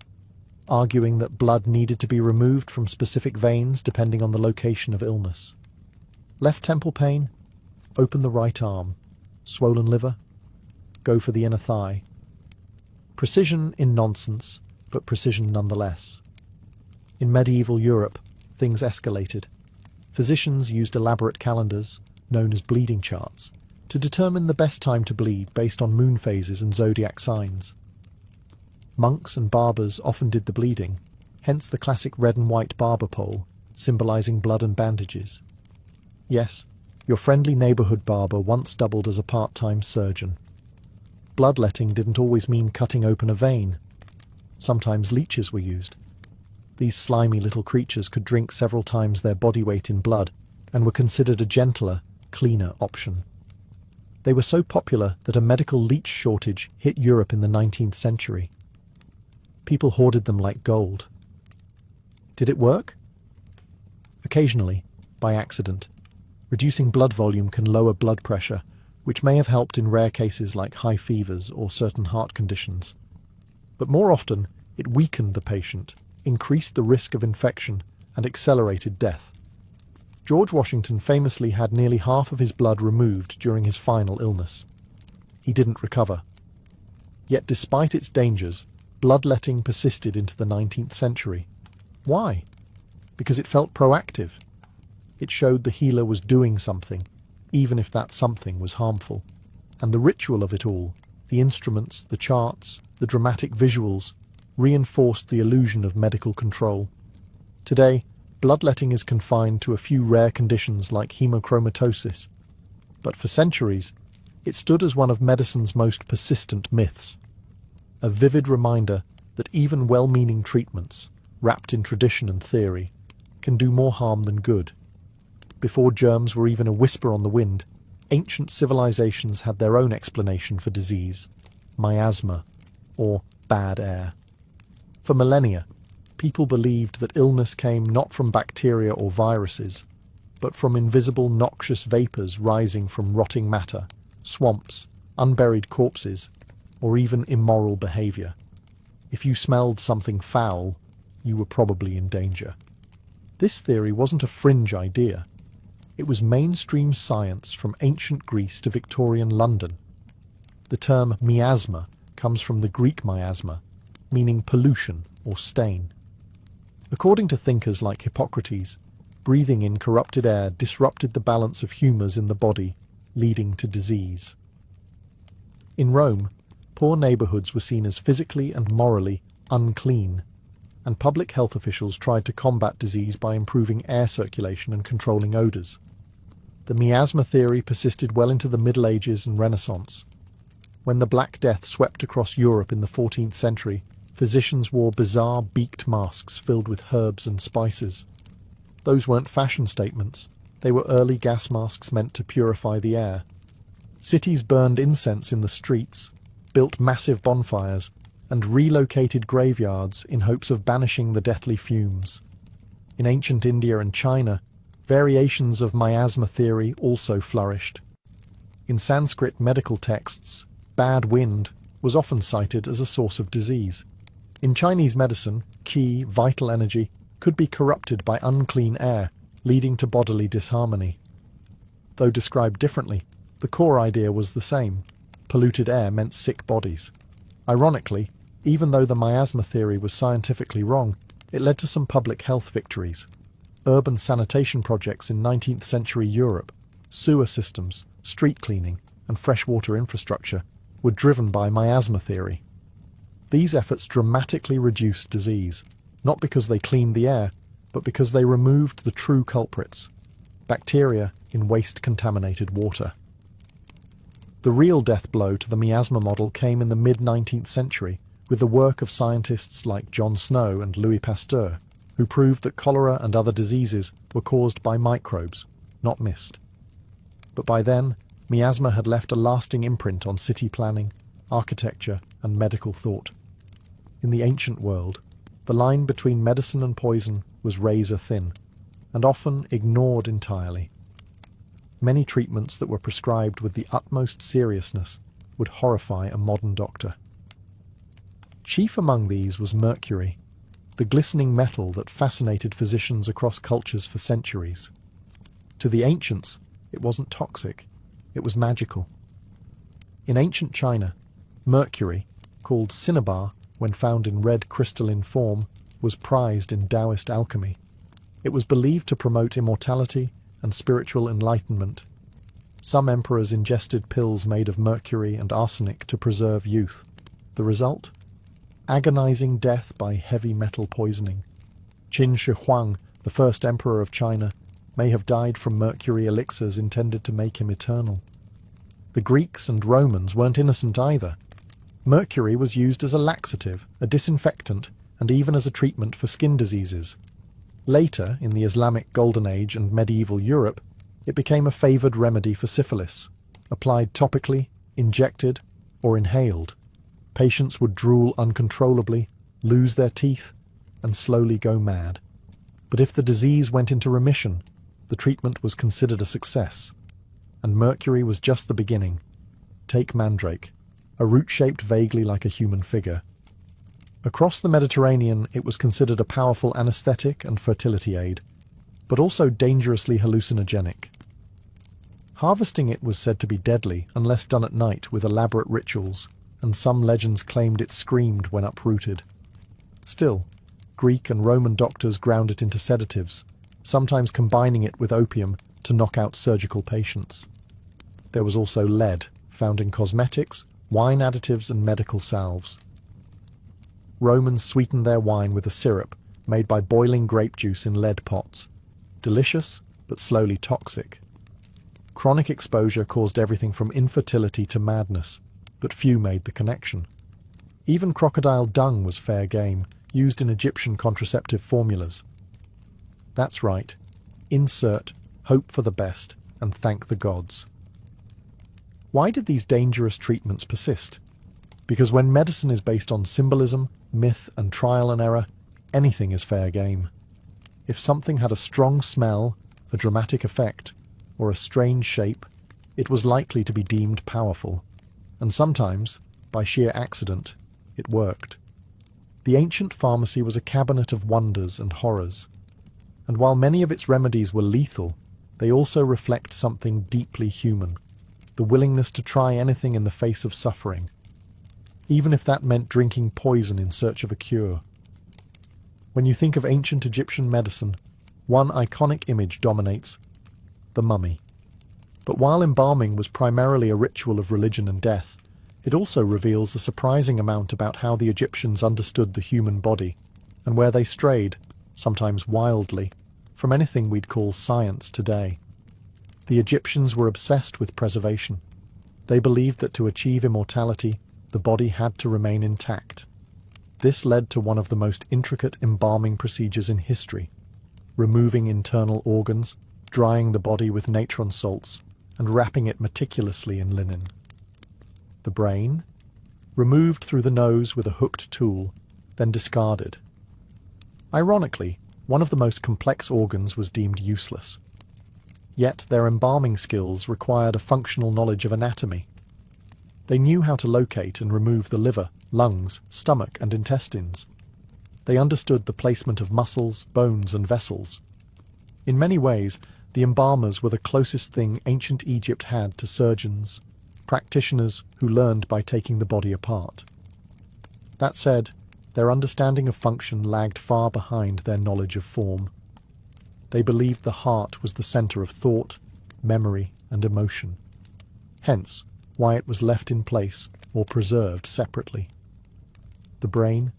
arguing that blood needed to be removed from specific veins depending on the location of illness. Left temple pain? Open the right arm. Swollen liver? Go for the inner thigh. Precision in nonsense, but precision nonetheless. In medieval Europe, things escalated. Physicians used elaborate calendars, known as bleeding charts, to determine the best time to bleed based on moon phases and zodiac signs. Monks and barbers often did the bleeding, hence the classic red and white barber pole, symbolizing blood and bandages. Yes, your friendly neighborhood barber once doubled as a part-time surgeon. Bloodletting didn't always mean cutting open a vein. Sometimes leeches were used. These slimy little creatures could drink several times their body weight in blood and were considered a gentler, cleaner option. They were so popular that a medical leech shortage hit Europe in the 19th century. People hoarded them like gold. Did it work? Occasionally, by accident. Reducing blood volume can lower blood pressure, which may have helped in rare cases like high fevers or certain heart conditions. But more often, it weakened the patient, increased the risk of infection, and accelerated death. George Washington famously had nearly half of his blood removed during his final illness. He didn't recover. Yet despite its dangers, bloodletting persisted into the 19th century. Why? Because it felt proactive. It showed the healer was doing something, even if that something was harmful. And the ritual of it all, the instruments, the charts, the dramatic visuals, reinforced the illusion of medical control. Today, bloodletting is confined to a few rare conditions like hemochromatosis, but for centuries, it stood as one of medicine's most persistent myths. A vivid reminder that even well-meaning treatments, wrapped in tradition and theory, can do more harm than good. Before germs were even a whisper on the wind, ancient civilizations had their own explanation for disease: miasma, or bad air. For millennia, people believed that illness came not from bacteria or viruses, but from invisible noxious vapors rising from rotting matter, swamps, unburied corpses, or even immoral behavior. If you smelled something foul, you were probably in danger. This theory wasn't a fringe idea. It was mainstream science from ancient Greece to Victorian London. The term miasma comes from the Greek miasma, meaning pollution or stain. According to thinkers like Hippocrates, breathing in corrupted air disrupted the balance of humours in the body, leading to disease. In Rome, poor neighbourhoods were seen as physically and morally unclean, and public health officials tried to combat disease by improving air circulation and controlling odours. The miasma theory persisted well into the Middle Ages and Renaissance. When the Black Death swept across Europe in the 14th century, physicians wore bizarre beaked masks filled with herbs and spices. Those weren't fashion statements. They were early gas masks meant to purify the air. Cities burned incense in the streets, built massive bonfires, and relocated graveyards in hopes of banishing the deathly fumes. In ancient India and China, Variations of miasma theory also flourished. In Sanskrit medical texts, bad wind was often cited as a source of disease. In Chinese medicine, qi, vital energy, could be corrupted by unclean air, leading to bodily disharmony. Though described differently, the core idea was the same. Polluted air meant sick bodies. Ironically, even though the miasma theory was scientifically wrong, it led to some public health victories. Urban sanitation projects in 19th century Europe, sewer systems, street cleaning, and freshwater infrastructure were driven by miasma theory. These efforts dramatically reduced disease, not because they cleaned the air, but because they removed the true culprits, bacteria in waste-contaminated water. The real death blow to the miasma model came in the mid-19th century with the work of scientists like John Snow and Louis Pasteur, who proved that cholera and other diseases were caused by microbes, not mist. But by then, miasma had left a lasting imprint on city planning, architecture, and medical thought. In the ancient world, the line between medicine and poison was razor thin, and often ignored entirely. Many treatments that were prescribed with the utmost seriousness would horrify a modern doctor. Chief among these was mercury, the glistening metal that fascinated physicians across cultures for centuries. To the ancients, it wasn't toxic, it was magical. In ancient China, mercury, called cinnabar when found in red crystalline form, was prized in Taoist alchemy. It was believed to promote immortality and spiritual enlightenment. Some emperors ingested pills made of mercury and arsenic to preserve youth. The result? Agonizing death by heavy metal poisoning. Qin Shi Huang, the first emperor of China, may have died from mercury elixirs intended to make him eternal. The Greeks and Romans weren't innocent either. Mercury was used as a laxative, a disinfectant, and even as a treatment for skin diseases. Later, in the Islamic Golden Age and medieval Europe, it became a favoured remedy for syphilis, applied topically, injected, or inhaled. Patients would drool uncontrollably, lose their teeth, and slowly go mad. But if the disease went into remission, the treatment was considered a success. And mercury was just the beginning. Take mandrake, a root shaped vaguely like a human figure. Across the Mediterranean, it was considered a powerful anesthetic and fertility aid, but also dangerously hallucinogenic. Harvesting it was said to be deadly unless done at night with elaborate rituals, and some legends claimed it screamed when uprooted. Still, Greek and Roman doctors ground it into sedatives, sometimes combining it with opium to knock out surgical patients. There was also lead, found in cosmetics, wine additives, and medical salves. Romans sweetened their wine with a syrup made by boiling grape juice in lead pots. Delicious, but slowly toxic. Chronic exposure caused everything from infertility to madness, but few made the connection. Even crocodile dung was fair game, used in Egyptian contraceptive formulas. That's right. Insert, hope for the best, and thank the gods. Why did these dangerous treatments persist? Because when medicine is based on symbolism, myth, and trial and error, anything is fair game. If something had a strong smell, a dramatic effect, or a strange shape, it was likely to be deemed powerful. And sometimes, by sheer accident, it worked. The ancient pharmacy was a cabinet of wonders and horrors. And while many of its remedies were lethal, they also reflect something deeply human, the willingness to try anything in the face of suffering, even if that meant drinking poison in search of a cure. When you think of ancient Egyptian medicine, one iconic image dominates: the mummy. But while embalming was primarily a ritual of religion and death, it also reveals a surprising amount about how the Egyptians understood the human body, and where they strayed, sometimes wildly, from anything we'd call science today. The Egyptians were obsessed with preservation. They believed that to achieve immortality, the body had to remain intact. This led to one of the most intricate embalming procedures in history, removing internal organs, drying the body with natron salts, and wrapping it meticulously in linen. The brain, removed through the nose with a hooked tool, then discarded. Ironically, one of the most complex organs was deemed useless, Yet their embalming skills required a functional knowledge of anatomy. They knew how to locate and remove the liver, lungs, stomach, and intestines. They understood the placement of muscles, bones, and vessels. In many ways, the embalmers were the closest thing ancient Egypt had to surgeons, practitioners who learned by taking the body apart. That said, their understanding of function lagged far behind their knowledge of form. They believed the heart was the center of thought, memory, and emotion. Hence, why it was left in place or preserved separately. The brain?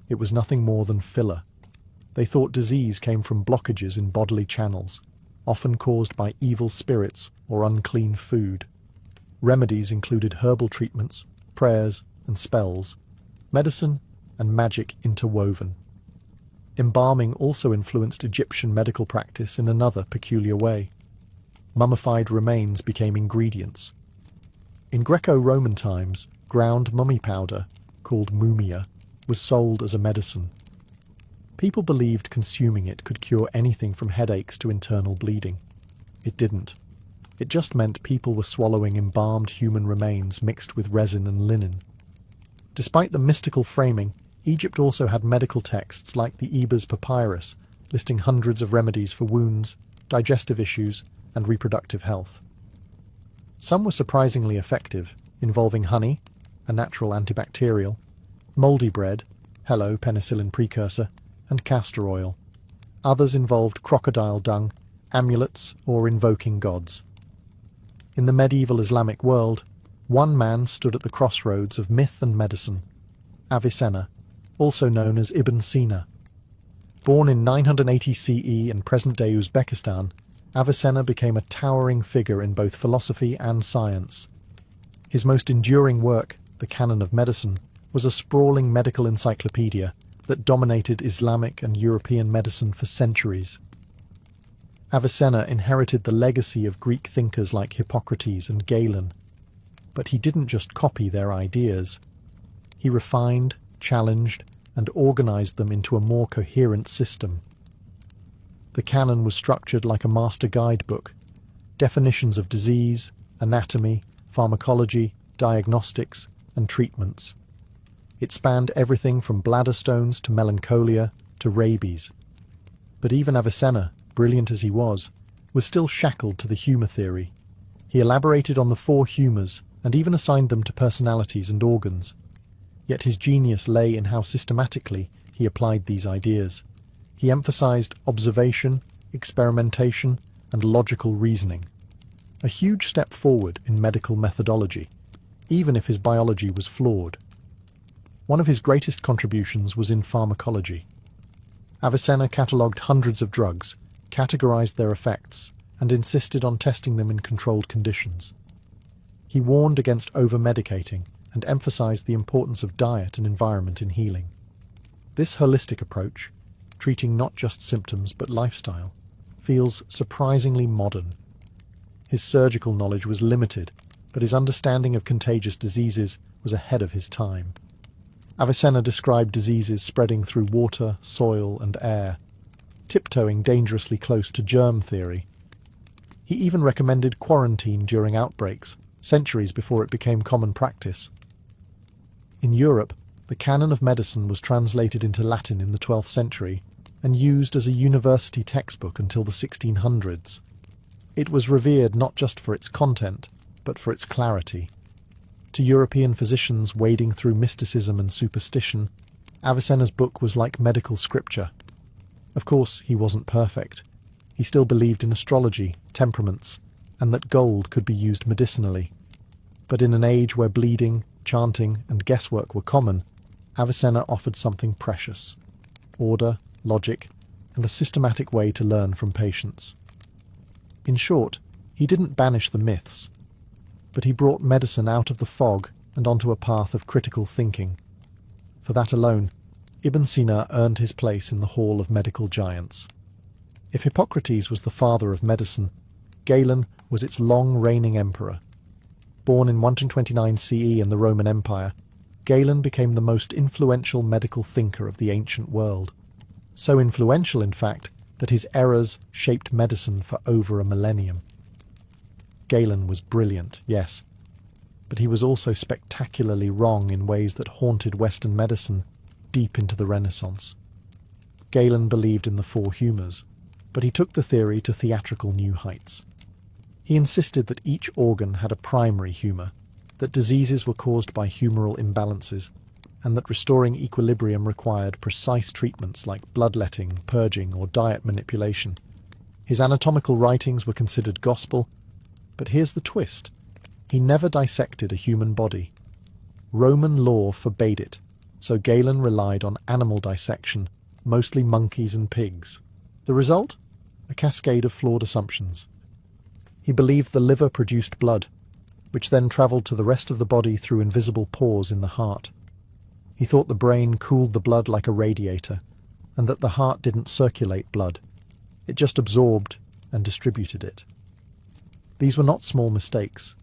It was nothing more than filler. They thought disease came from blockages in bodily channels, often caused by evil spirits or unclean food. Remedies included herbal treatments, prayers, and spells, medicine and magic interwoven. Embalming also influenced Egyptian medical practice in another peculiar way. Mummified remains became ingredients. In Greco-Roman times, ground mummy powder, called mumia, was sold as a medicine. People believed consuming it could cure anything from headaches to internal bleeding. It didn't. It just meant people were swallowing embalmed human remains mixed with resin and linen. Despite the mystical framing, Egypt also had medical texts like the Ebers Papyrus, listing hundreds of remedies for wounds, digestive issues, and reproductive health. Some were surprisingly effective, involving honey, a natural antibacterial, mouldy bread, hello penicillin precursor, and castor oil. Others involved crocodile dung, amulets, or invoking gods. In the medieval Islamic world, one man stood at the crossroads of myth and medicine, Avicenna, also known as Ibn Sina. Born in 980 CE in present-day Uzbekistan, Avicenna became a towering figure in both philosophy and science. His most enduring work, the Canon of Medicine, was a sprawling medical encyclopedia that dominated Islamic and European medicine for centuries. Avicenna inherited the legacy of Greek thinkers like Hippocrates and Galen, but he didn't just copy their ideas. He refined, challenged, and organized them into a more coherent system. The canon was structured like a master guidebook. Definitions of disease, anatomy, pharmacology, diagnostics, and treatments. It spanned everything from bladder stones to melancholia to rabies. But even Avicenna, brilliant as he was still shackled to the humour theory. He elaborated on the four humours and even assigned them to personalities and organs. Yet his genius lay in how systematically he applied these ideas. He emphasized observation, experimentation, and logical reasoning. A huge step forward in medical methodology, even if his biology was flawed. One of his greatest contributions was in pharmacology. Avicenna catalogued hundreds of drugs, categorized their effects, and insisted on testing them in controlled conditions. He warned against over-medicating and emphasized the importance of diet and environment in healing. This holistic approach, treating not just symptoms but lifestyle, feels surprisingly modern. His surgical knowledge was limited, but his understanding of contagious diseases was ahead of his time. Avicenna described diseases spreading through water, soil, and air, tiptoeing dangerously close to germ theory. He even recommended quarantine during outbreaks, centuries before it became common practice. In Europe, the canon of medicine was translated into Latin in the 12th century and used as a university textbook until the 1600s. It was revered not just for its content, but for its clarity. To European physicians wading through mysticism and superstition, Avicenna's book was like medical scripture. Of course, he wasn't perfect. He still believed in astrology, temperaments, and that gold could be used medicinally. But in an age where bleeding, chanting, and guesswork were common, Avicenna offered something precious: order, logic, and a systematic way to learn from patients. In short, he didn't banish the myths, but he brought medicine out of the fog and onto a path of critical thinking. For that alone, Ibn Sina earned his place in the hall of medical giants. If Hippocrates was the father of medicine, Galen was its long-reigning emperor. Born in 129 CE in the Roman Empire, Galen became the most influential medical thinker of the ancient world. So influential, in fact, that his errors shaped medicine for over a millennium. Galen was brilliant, yes, but he was also spectacularly wrong in ways that haunted Western medicine deep into the Renaissance. Galen believed in the four humours, but he took the theory to theatrical new heights. He insisted that each organ had a primary humour, that diseases were caused by humoral imbalances, and that restoring equilibrium required precise treatments like bloodletting, purging, or diet manipulation. His anatomical writings were considered gospel, but here's the twist. He never dissected a human body. Roman law forbade it, so Galen relied on animal dissection, mostly monkeys and pigs. The result? A cascade of flawed assumptions. He believed the liver produced blood, which then travelled to the rest of the body through invisible pores in the heart. He thought the brain cooled the blood like a radiator, and that the heart didn't circulate blood. It just absorbed and distributed it. These were not small mistakes.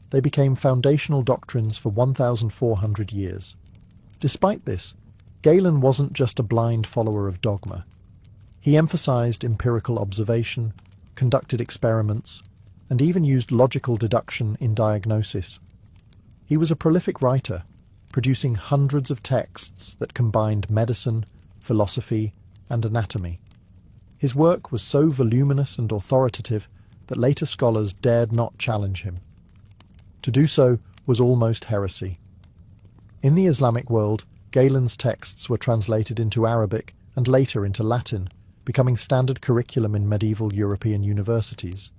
They became foundational doctrines for 1,400 years. Despite this, Galen wasn't just a blind follower of dogma. He emphasized empirical observation, conducted experiments, and even used logical deduction in diagnosis. He was a prolific writer, producing hundreds of texts that combined medicine, philosophy, and anatomy. His work was so voluminous and authoritative that later scholars dared not challenge him. To do so was almost heresy. In the Islamic world, Galen's texts were translated into Arabic and later into Latin, becoming standard curriculum in medieval European universities.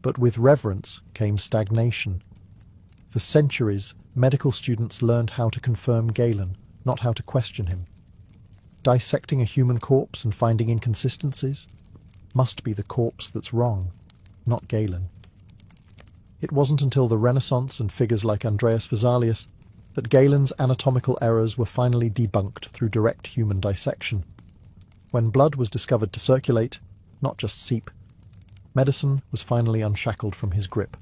But with reverence came stagnation. For centuries, medical students learned how to confirm Galen, not how to question him. Dissecting a human corpse and finding inconsistencies? Must be the corpse that's wrong, not Galen. It wasn't until the Renaissance and figures like Andreas Vesalius that Galen's anatomical errors were finally debunked through direct human dissection. When blood was discovered to circulate, not just seep, medicine was finally unshackled from his grip.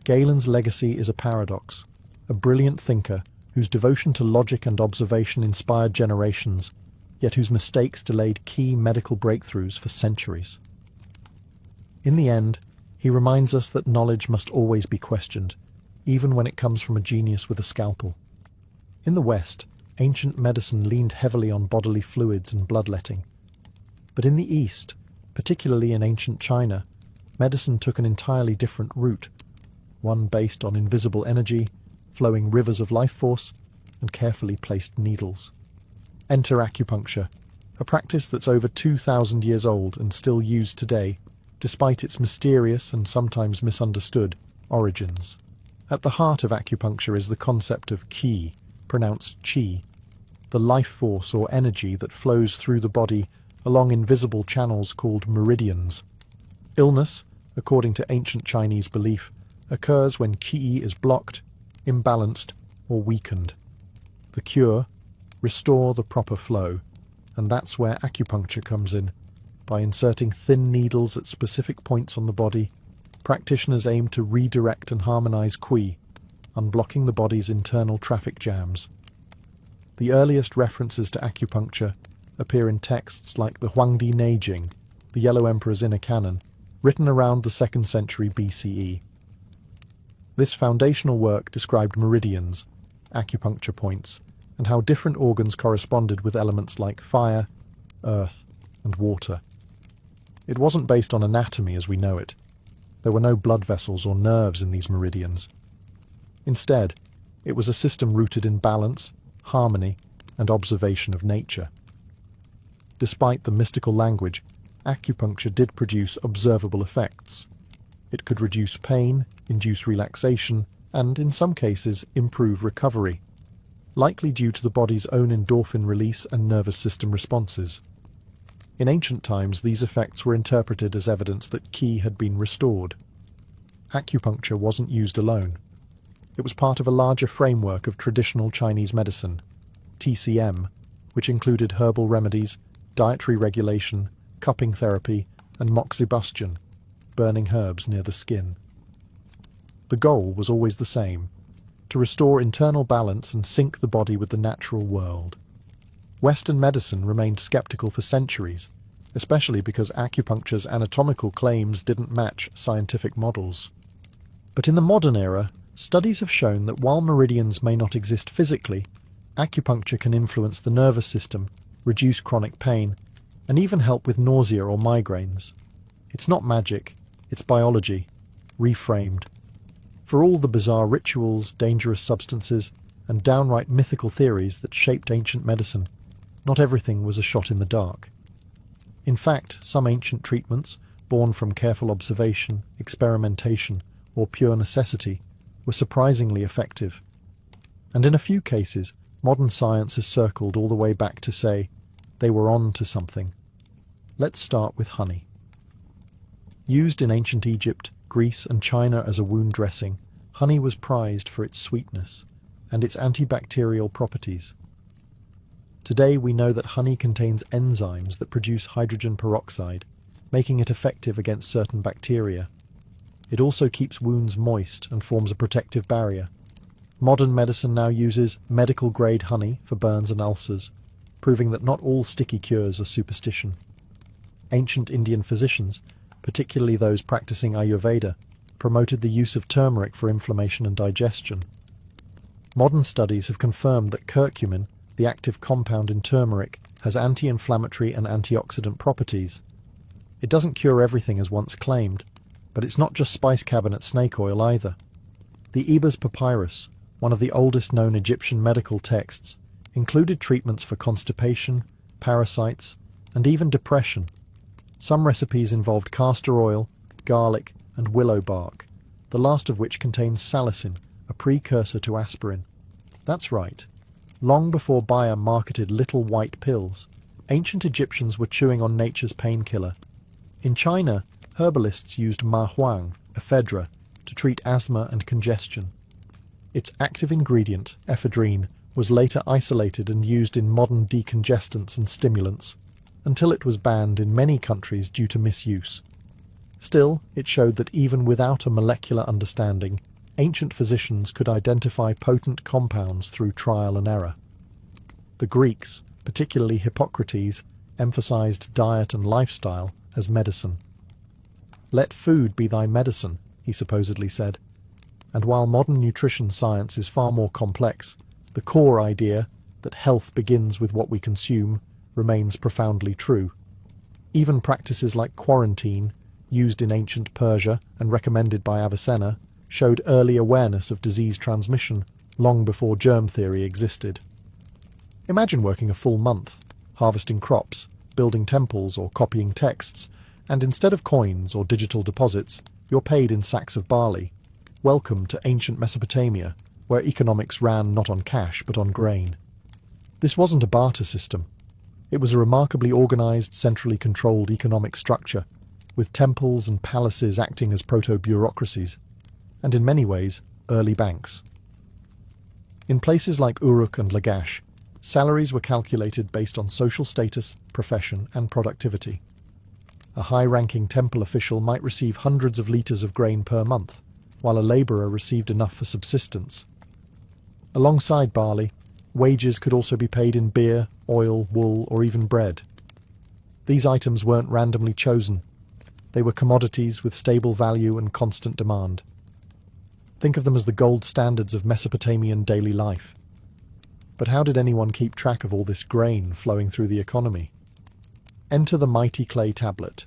Galen's legacy is a paradox, a brilliant thinker whose devotion to logic and observation inspired generations, yet whose mistakes delayed key medical breakthroughs for centuries. In the end, he reminds us that knowledge must always be questioned, even when it comes from a genius with a scalpel. In the West, ancient medicine leaned heavily on bodily fluids and bloodletting. But in the East, particularly in ancient China, medicine took an entirely different route, one based on invisible energy, flowing rivers of life force, and carefully placed needles. Enter acupuncture, a practice that's over 2,000 years old and still used today, despite its mysterious and sometimes misunderstood origins. At the heart of acupuncture is the concept of qi, pronounced qi, the life force or energy that flows through the body along invisible channels called meridians. Illness, according to ancient Chinese belief, occurs when qi is blocked, imbalanced, or weakened. The cure? Restore the proper flow, and that's where acupuncture comes in. By inserting thin needles at specific points on the body, practitioners aim to redirect and harmonize qi, unblocking the body's internal traffic jams. The earliest references to acupuncture appear in texts like the Huangdi Neijing, the Yellow Emperor's Inner Canon, written around the 2nd century BCE. This foundational work described meridians, acupuncture points, and how different organs corresponded with elements like fire, earth, and water. It wasn't based on anatomy as we know it. There were no blood vessels or nerves in these meridians. Instead, it was a system rooted in balance, harmony, and observation of nature. Despite the mystical language, acupuncture did produce observable effects. It could reduce pain, induce relaxation, and, in some cases, improve recovery, likely due to the body's own endorphin release and nervous system responses. In ancient times, these effects were interpreted as evidence that qi had been restored. Acupuncture wasn't used alone. It was part of a larger framework of traditional Chinese medicine, TCM, which included herbal remedies, dietary regulation, cupping therapy, and moxibustion, burning herbs near the skin. The goal was always the same: to restore internal balance and sync the body with the natural world. Western medicine remained skeptical for centuries, especially because acupuncture's anatomical claims didn't match scientific models. But in the modern era, studies have shown that while meridians may not exist physically, acupuncture can influence the nervous system, reduce chronic pain, and even help with nausea or migraines. It's not magic, it's biology, reframed. For all the bizarre rituals, dangerous substances, and downright mythical theories that shaped ancient medicine, not everything was a shot in the dark. In fact, some ancient treatments, born from careful observation, experimentation, or pure necessity, were surprisingly effective. And in a few cases, modern science has circled all the way back to say, they were on to something. Let's start with honey. Used in ancient Egypt, Greece, and China as a wound dressing, honey was prized for its sweetness and its antibacterial properties. Today we know that honey contains enzymes that produce hydrogen peroxide, making it effective against certain bacteria. It also keeps wounds moist and forms a protective barrier. Modern medicine now uses medical-grade honey for burns and ulcers, proving that not all sticky cures are superstition. Ancient Indian physicians, particularly those practicing Ayurveda, promoted the use of turmeric for inflammation and digestion. Modern studies have confirmed that curcumin, the active compound in turmeric, has anti-inflammatory and antioxidant properties. It doesn't cure everything as once claimed, but it's not just spice cabinet snake oil either. The Ebers Papyrus, one of the oldest known Egyptian medical texts, included treatments for constipation, parasites, and even depression. Some recipes involved castor oil, garlic, and willow bark, the last of which contains salicin, a precursor to aspirin. That's right. Long before Bayer marketed little white pills, ancient Egyptians were chewing on nature's painkiller. In China, herbalists used ma huang, ephedra, to treat asthma and congestion. Its active ingredient, ephedrine, was later isolated and used in modern decongestants and stimulants, until it was banned in many countries due to misuse. Still, it showed that even without a molecular understanding, ancient physicians could identify potent compounds through trial and error. The Greeks, particularly Hippocrates, emphasized diet and lifestyle as medicine. "Let food be thy medicine," he supposedly said. And while modern nutrition science is far more complex, the core idea that health begins with what we consume remains profoundly true. Even practices like quarantine, used in ancient Persia and recommended by Avicenna, showed early awareness of disease transmission long before germ theory existed. Imagine working a full month, harvesting crops, building temples or copying texts, and instead of coins or digital deposits, you're paid in sacks of barley. Welcome to ancient Mesopotamia, where economics ran not on cash but on grain. This wasn't a barter system. It was a remarkably organized, centrally controlled economic structure, with temples and palaces acting as proto-bureaucracies, and in many ways, early banks. In places like Uruk and Lagash, salaries were calculated based on social status, profession, and productivity. A high-ranking temple official might receive hundreds of litres of grain per month, while a labourer received enough for subsistence. Alongside barley, wages could also be paid in beer, oil, wool, or even bread. These items weren't randomly chosen. They were commodities with stable value and constant demand. Think of them as the gold standards of Mesopotamian daily life. But how did anyone keep track of all this grain flowing through the economy? Enter the mighty clay tablet.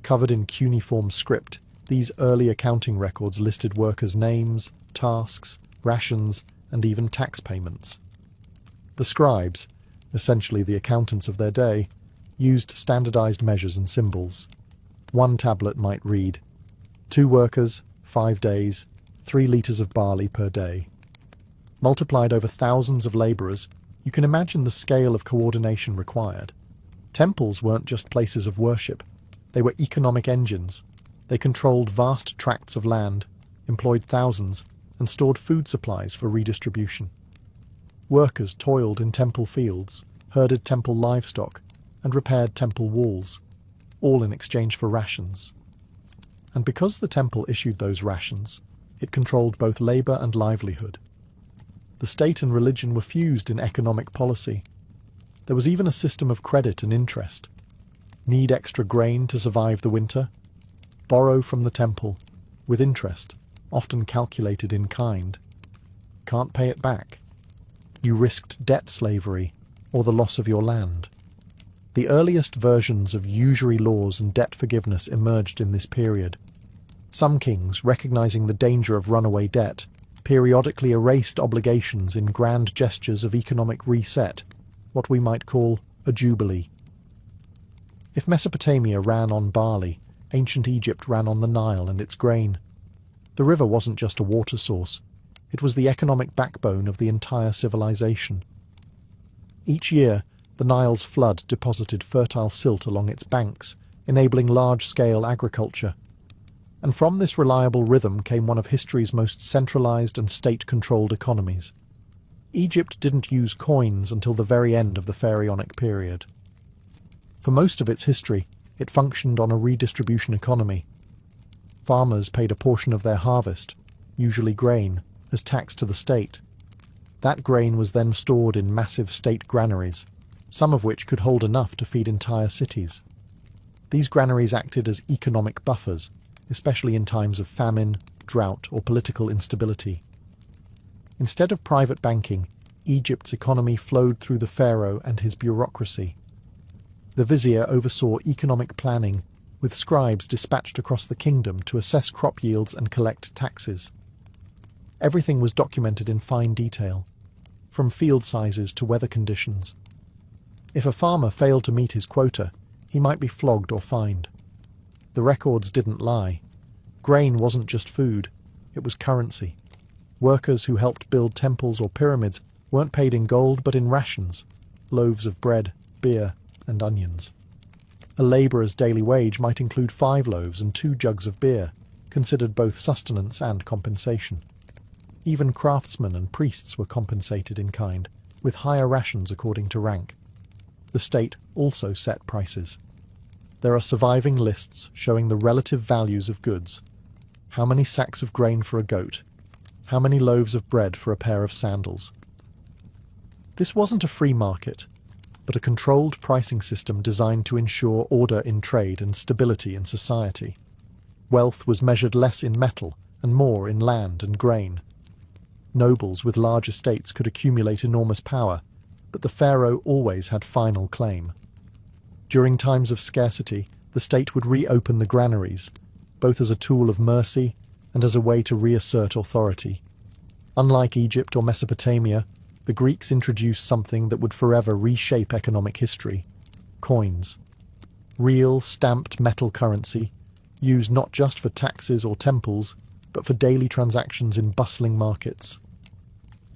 Covered in cuneiform script, these early accounting records listed workers' names, tasks, rations, and even tax payments. The scribes, essentially the accountants of their day, used standardized measures and symbols. One tablet might read, 2 workers, 5 days, 3 litres of barley per day. Multiplied over thousands of labourers, you can imagine the scale of coordination required. Temples weren't just places of worship. They were economic engines. They controlled vast tracts of land, employed thousands, and stored food supplies for redistribution. Workers toiled in temple fields, herded temple livestock, and repaired temple walls, all in exchange for rations. And because the temple issued those rations, it controlled both labour and livelihood. The state and religion were fused in economic policy. There was even a system of credit and interest. Need extra grain to survive the winter? Borrow from the temple, with interest, often calculated in kind. Can't pay it back? You risked debt slavery or the loss of your land. The earliest versions of usury laws and debt forgiveness emerged in this period. Some kings, recognizing the danger of runaway debt, periodically erased obligations in grand gestures of economic reset, what we might call a jubilee. If Mesopotamia ran on barley, ancient Egypt ran on the Nile and its grain. The river wasn't just a water source, it was the economic backbone of the entire civilization. Each year, the Nile's flood deposited fertile silt along its banks, enabling large-scale agriculture. And from this reliable rhythm came one of history's most centralized and state-controlled economies. Egypt didn't use coins until the very end of the Pharaonic period. For most of its history, it functioned on a redistribution economy. Farmers paid a portion of their harvest, usually grain, as tax to the state. That grain was then stored in massive state granaries, some of which could hold enough to feed entire cities. These granaries acted as economic buffers, especially in times of famine, drought, or political instability. Instead of private banking, Egypt's economy flowed through the pharaoh and his bureaucracy. The vizier oversaw economic planning, with scribes dispatched across the kingdom to assess crop yields and collect taxes. Everything was documented in fine detail, from field sizes to weather conditions. If a farmer failed to meet his quota, he might be flogged or fined. The records didn't lie. Grain wasn't just food, it was currency. Workers who helped build temples or pyramids weren't paid in gold but in rations, loaves of bread, beer, and onions. A labourer's daily wage might include 5 loaves and 2 jugs of beer, considered both sustenance and compensation. Even craftsmen and priests were compensated in kind, with higher rations according to rank. The state also set prices. There are surviving lists showing the relative values of goods. How many sacks of grain for a goat? How many loaves of bread for a pair of sandals? This wasn't a free market, but a controlled pricing system designed to ensure order in trade and stability in society. Wealth was measured less in metal and more in land and grain. Nobles with large estates could accumulate enormous power, but the pharaoh always had final claim. During times of scarcity, the state would reopen the granaries, both as a tool of mercy and as a way to reassert authority. Unlike Egypt or Mesopotamia, the Greeks introduced something that would forever reshape economic history: coins. Real, stamped metal currency, used not just for taxes or temples, but for daily transactions in bustling markets.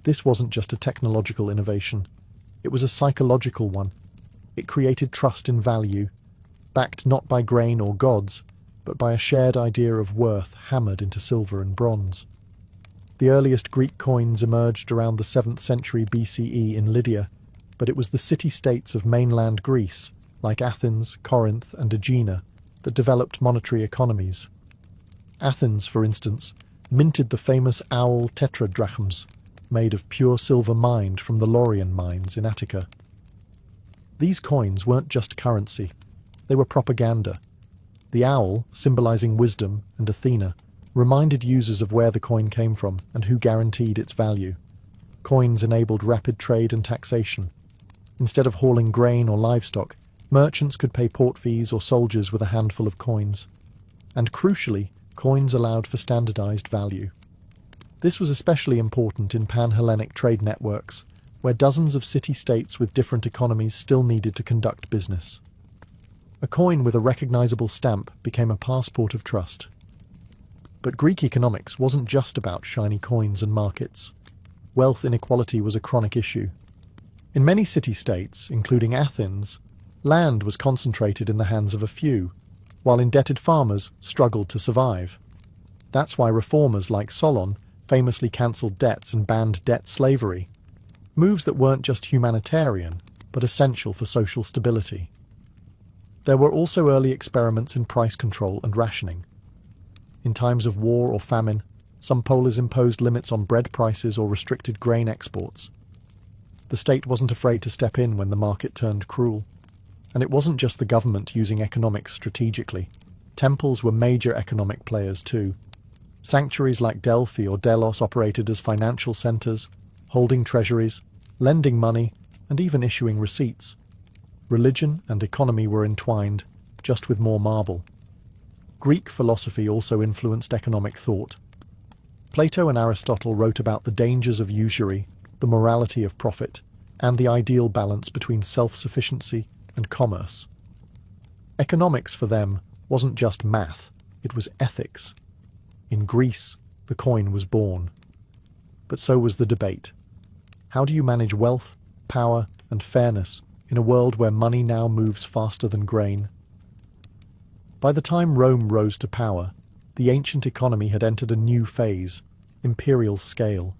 This wasn't just a technological innovation. It was a psychological one. It created trust in value, backed not by grain or gods, but by a shared idea of worth hammered into silver and bronze. The earliest Greek coins emerged around the 7th century BCE in Lydia, but it was the city-states of mainland Greece, like Athens, Corinth, and Aegina, that developed monetary economies. Athens, for instance, minted the famous owl tetradrachms, made of pure silver mined from the Laurian mines in Attica. These coins weren't just currency, they were propaganda. The owl, symbolizing wisdom and Athena, reminded users of where the coin came from and who guaranteed its value. Coins enabled rapid trade and taxation. Instead of hauling grain or livestock, merchants could pay port fees or soldiers with a handful of coins. And crucially, coins allowed for standardized value. This was especially important in pan-Hellenic trade networks, where dozens of city-states with different economies still needed to conduct business. A coin with a recognizable stamp became a passport of trust. But Greek economics wasn't just about shiny coins and markets. Wealth inequality was a chronic issue. In many city-states, including Athens, land was concentrated in the hands of a few, while indebted farmers struggled to survive. That's why reformers like Solon famously cancelled debts and banned debt slavery, moves that weren't just humanitarian, but essential for social stability. There were also early experiments in price control and rationing. In times of war or famine, some polis imposed limits on bread prices or restricted grain exports. The state wasn't afraid to step in when the market turned cruel. And it wasn't just the government using economics strategically. Temples were major economic players too. Sanctuaries like Delphi or Delos operated as financial centers, holding treasuries, lending money, and even issuing receipts. Religion and economy were entwined, just with more marble. Greek philosophy also influenced economic thought. Plato and Aristotle wrote about the dangers of usury, the morality of profit, and the ideal balance between self-sufficiency and commerce. Economics for them wasn't just math, it was ethics. In Greece, the coin was born. But so was the debate. How do you manage wealth, power, and fairness in a world where money now moves faster than grain? By the time Rome rose to power, the ancient economy had entered a new phase, imperial scale.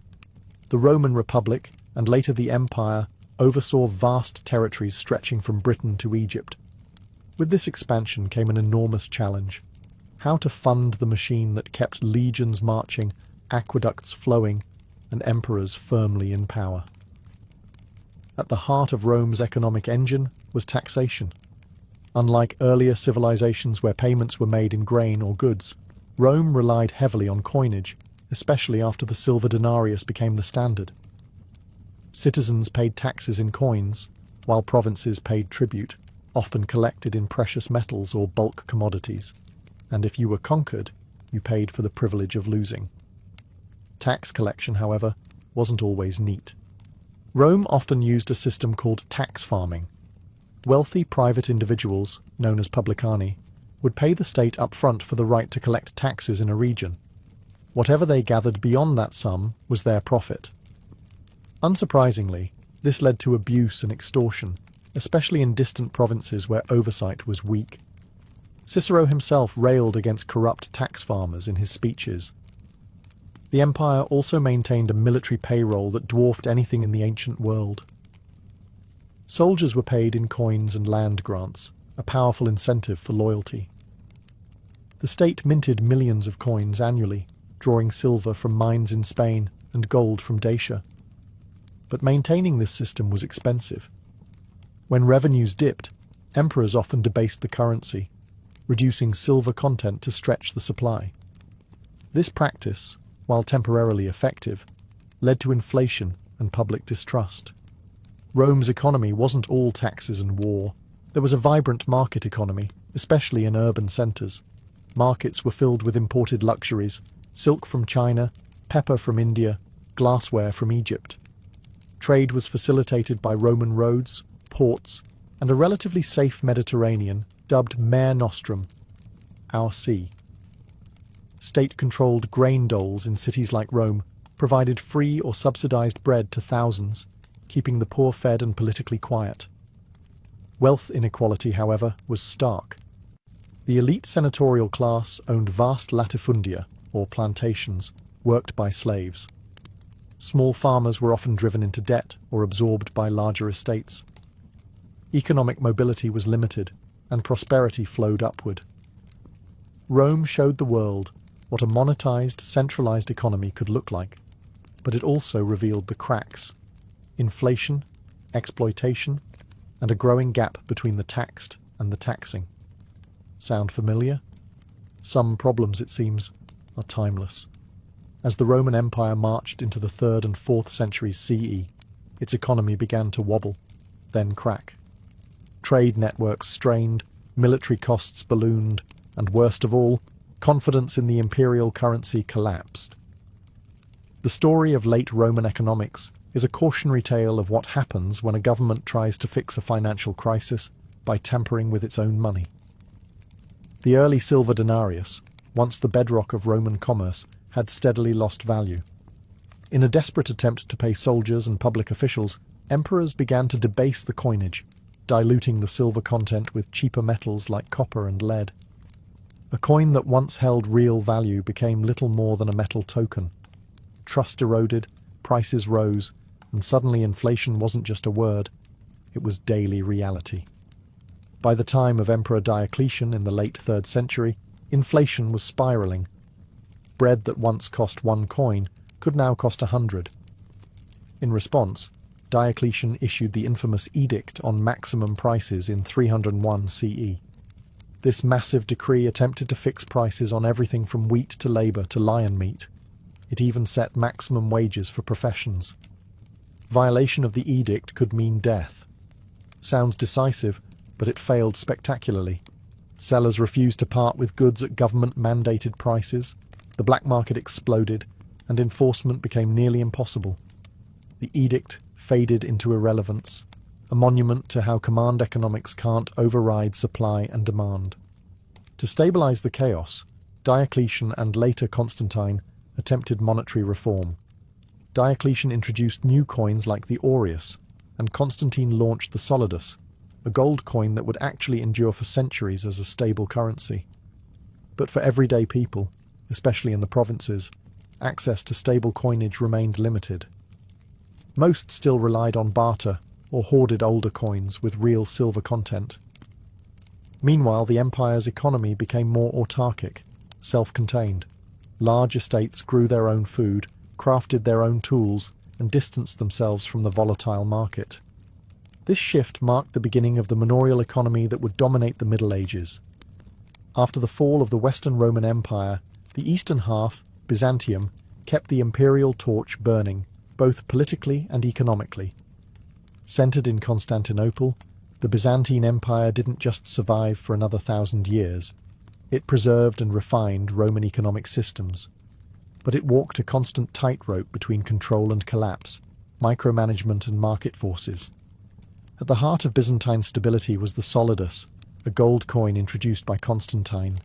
The Roman Republic, and later the Empire, oversaw vast territories stretching from Britain to Egypt. With this expansion came an enormous challenge: how to fund the machine that kept legions marching, aqueducts flowing, and emperors firmly in power. At the heart of Rome's economic engine was taxation. Unlike earlier civilizations where payments were made in grain or goods, Rome relied heavily on coinage, especially after the silver denarius became the standard. Citizens paid taxes in coins, while provinces paid tribute, often collected in precious metals or bulk commodities. And if you were conquered, you paid for the privilege of losing. Tax collection, however, wasn't always neat. Rome often used a system called tax farming. Wealthy private individuals, known as publicani, would pay the state up front for the right to collect taxes in a region. Whatever they gathered beyond that sum was their profit. Unsurprisingly, this led to abuse and extortion, especially in distant provinces where oversight was weak. Cicero himself railed against corrupt tax farmers in his speeches. The empire also maintained a military payroll that dwarfed anything in the ancient world. Soldiers were paid in coins and land grants, a powerful incentive for loyalty. The state minted millions of coins annually, drawing silver from mines in Spain and gold from Dacia. But maintaining this system was expensive. When revenues dipped, emperors often debased the currency, reducing silver content to stretch the supply. This practice, while temporarily effective, led to inflation and public distrust. Rome's economy wasn't all taxes and war. There was a vibrant market economy, especially in urban centres. Markets were filled with imported luxuries: silk from China, pepper from India, glassware from Egypt. Trade was facilitated by Roman roads, ports, and a relatively safe Mediterranean dubbed Mare Nostrum, our sea. State-controlled grain doles in cities like Rome provided free or subsidized bread to thousands, keeping the poor fed and politically quiet. Wealth inequality, however, was stark. The elite senatorial class owned vast latifundia, or plantations, worked by slaves. Small farmers were often driven into debt or absorbed by larger estates. Economic mobility was limited, and prosperity flowed upward. Rome showed the world what a monetized, centralized economy could look like, but it also revealed the cracks: inflation, exploitation, and a growing gap between the taxed and the taxing. Sound familiar? Some problems, it seems, are timeless. As the Roman Empire marched into the 3rd and 4th centuries CE, its economy began to wobble, then crack. Trade networks strained, military costs ballooned, and worst of all, confidence in the imperial currency collapsed. The story of late Roman economics is a cautionary tale of what happens when a government tries to fix a financial crisis by tampering with its own money. The early silver denarius, once the bedrock of Roman commerce, had steadily lost value. In a desperate attempt to pay soldiers and public officials, emperors began to debase the coinage, diluting the silver content with cheaper metals like copper and lead. A coin that once held real value became little more than a metal token. Trust eroded, prices rose, and suddenly inflation wasn't just a word, it was daily reality. By the time of Emperor Diocletian in the late 3rd century, inflation was spiralling. Bread that once cost 1 coin could now cost 100. In response, Diocletian issued the infamous edict on maximum prices in 301 CE. This massive decree attempted to fix prices on everything from wheat to labour to lion meat. It even set maximum wages for professions. Violation of the edict could mean death. Sounds decisive, but it failed spectacularly. Sellers refused to part with goods at government-mandated prices, the black market exploded, and enforcement became nearly impossible. The edict faded into irrelevance, a monument to how command economics can't override supply and demand. To stabilize the chaos, Diocletian and later Constantine attempted monetary reform. Diocletian introduced new coins like the aureus, and Constantine launched the solidus, a gold coin that would actually endure for centuries as a stable currency. But for everyday people, especially in the provinces, access to stable coinage remained limited. Most still relied on barter or hoarded older coins with real silver content. Meanwhile, the empire's economy became more autarkic, self-contained. Large estates grew their own food, crafted their own tools, and distanced themselves from the volatile market. This shift marked the beginning of the manorial economy that would dominate the Middle Ages. After the fall of the Western Roman Empire, the eastern half, Byzantium, kept the imperial torch burning, both politically and economically. Centered in Constantinople, the Byzantine Empire didn't just survive for another 1,000 years. It preserved and refined Roman economic systems. But it walked a constant tightrope between control and collapse, micromanagement and market forces. At the heart of Byzantine stability was the solidus, a gold coin introduced by Constantine.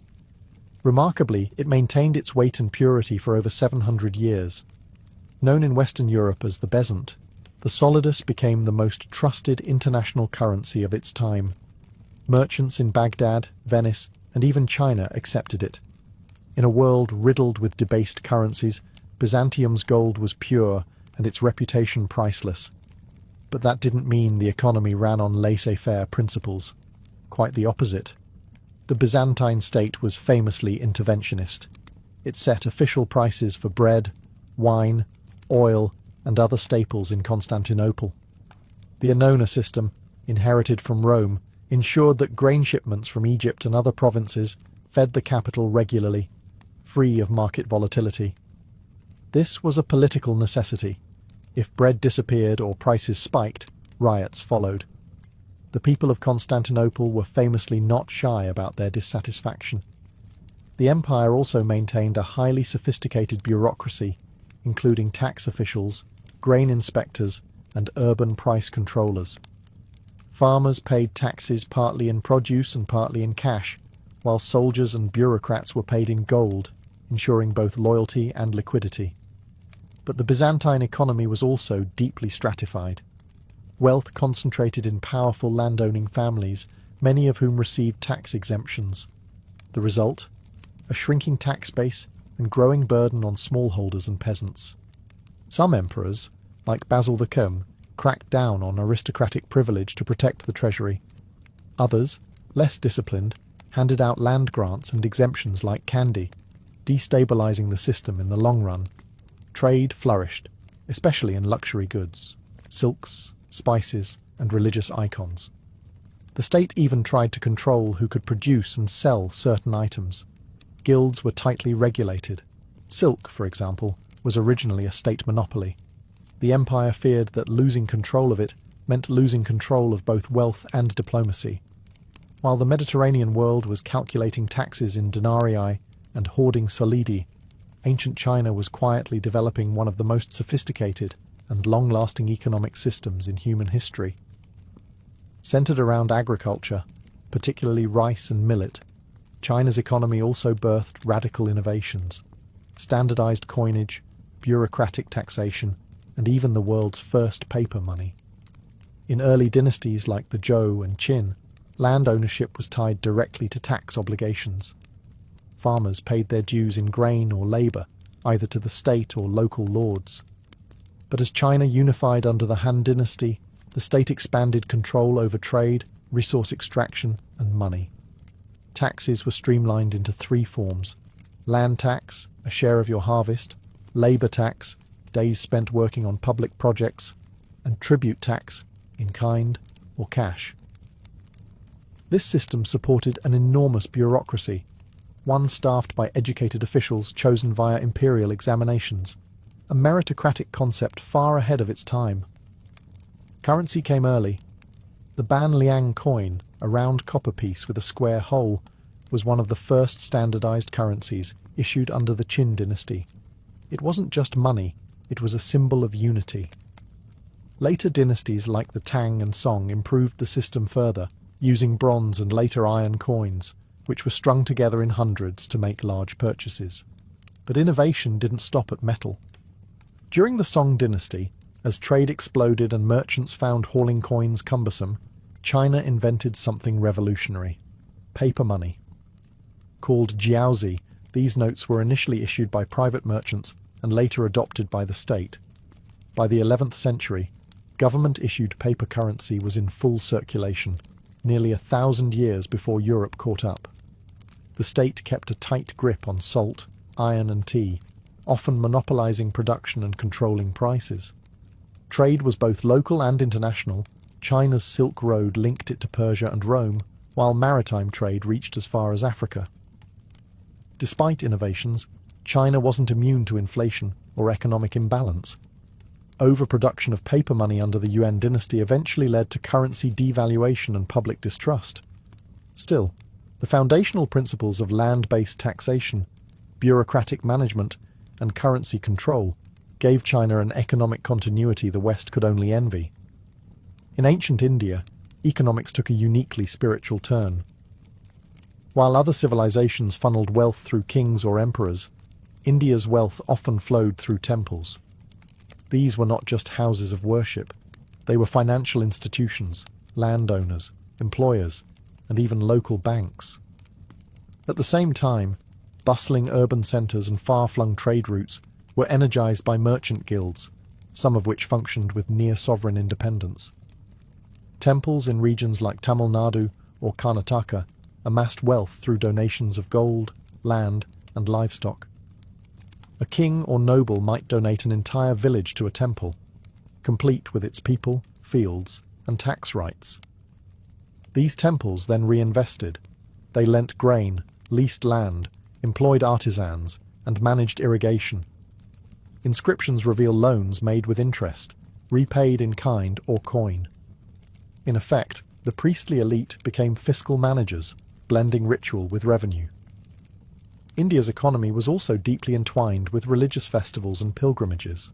Remarkably, it maintained its weight and purity for over 700 years. Known in Western Europe as the bezant, the solidus became the most trusted international currency of its time. Merchants in Baghdad, Venice, and even China accepted it. In a world riddled with debased currencies, Byzantium's gold was pure and its reputation priceless. But that didn't mean the economy ran on laissez-faire principles. Quite the opposite. The Byzantine state was famously interventionist. It set official prices for bread, wine, oil, and other staples in Constantinople. The Annona system, inherited from Rome, ensured that grain shipments from Egypt and other provinces fed the capital regularly, free of market volatility. This was a political necessity. If bread disappeared or prices spiked, riots followed. The people of Constantinople were famously not shy about their dissatisfaction. The empire also maintained a highly sophisticated bureaucracy, including tax officials, grain inspectors, and urban price controllers. Farmers paid taxes partly in produce and partly in cash, while soldiers and bureaucrats were paid in gold, ensuring both loyalty and liquidity. But the Byzantine economy was also deeply stratified. Wealth concentrated in powerful landowning families, many of whom received tax exemptions. The result? A shrinking tax base and growing burden on smallholders and peasants. Some emperors, like Basil the Cairn, cracked down on aristocratic privilege to protect the treasury. Others, less disciplined, handed out land grants and exemptions like candy, destabilizing the system in the long run. Trade flourished, especially in luxury goods, silks, spices, and religious icons. The state even tried to control who could produce and sell certain items. Guilds were tightly regulated. Silk, for example, was originally a state monopoly. The empire feared that losing control of it meant losing control of both wealth and diplomacy. While the Mediterranean world was calculating taxes in denarii and hoarding solidi, ancient China was quietly developing one of the most sophisticated and long-lasting economic systems in human history. Centered around agriculture, particularly rice and millet, China's economy also birthed radical innovations: standardized coinage, bureaucratic taxation, and even the world's first paper money. In early dynasties like the Zhou and Qin, land ownership was tied directly to tax obligations. Farmers paid their dues in grain or labour, either to the state or local lords. But as China unified under the Han Dynasty, the state expanded control over trade, resource extraction, and money. Taxes were streamlined into three forms: land tax, a share of your harvest; labour tax, days spent working on public projects; and tribute tax in kind or cash. This system supported an enormous bureaucracy, one staffed by educated officials chosen via imperial examinations, a meritocratic concept far ahead of its time. Currency came early. The Ban Liang coin, a round copper piece with a square hole, was one of the first standardized currencies issued under the Qin dynasty. It wasn't just money, it was a symbol of unity. Later dynasties like the Tang and Song improved the system further, using bronze and later iron coins, which were strung together in hundreds to make large purchases. But innovation didn't stop at metal. During the Song dynasty, as trade exploded and merchants found hauling coins cumbersome, China invented something revolutionary: paper money. Called jiaozi, these notes were initially issued by private merchants and later adopted by the state. By the 11th century, government-issued paper currency was in full circulation, nearly 1,000 years before Europe caught up. The state kept a tight grip on salt, iron and tea, often monopolizing production and controlling prices. Trade was both local and international. China's Silk Road linked it to Persia and Rome, while maritime trade reached as far as Africa. Despite innovations, China wasn't immune to inflation or economic imbalance. Overproduction of paper money under the Yuan dynasty eventually led to currency devaluation and public distrust. Still, the foundational principles of land-based taxation, bureaucratic management, and currency control gave China an economic continuity the West could only envy. In ancient India, economics took a uniquely spiritual turn. While other civilizations funneled wealth through kings or emperors, India's wealth often flowed through temples. These were not just houses of worship. They were financial institutions, landowners, employers, and even local banks. At the same time, bustling urban centers and far-flung trade routes were energized by merchant guilds, some of which functioned with near-sovereign independence. Temples in regions like Tamil Nadu or Karnataka amassed wealth through donations of gold, land, and livestock. A king or noble might donate an entire village to a temple, complete with its people, fields, and tax rights. These temples then reinvested. They lent grain, leased land, employed artisans, and managed irrigation. Inscriptions reveal loans made with interest, repaid in kind or coin. In effect, the priestly elite became fiscal managers, blending ritual with revenue. India's economy was also deeply entwined with religious festivals and pilgrimages.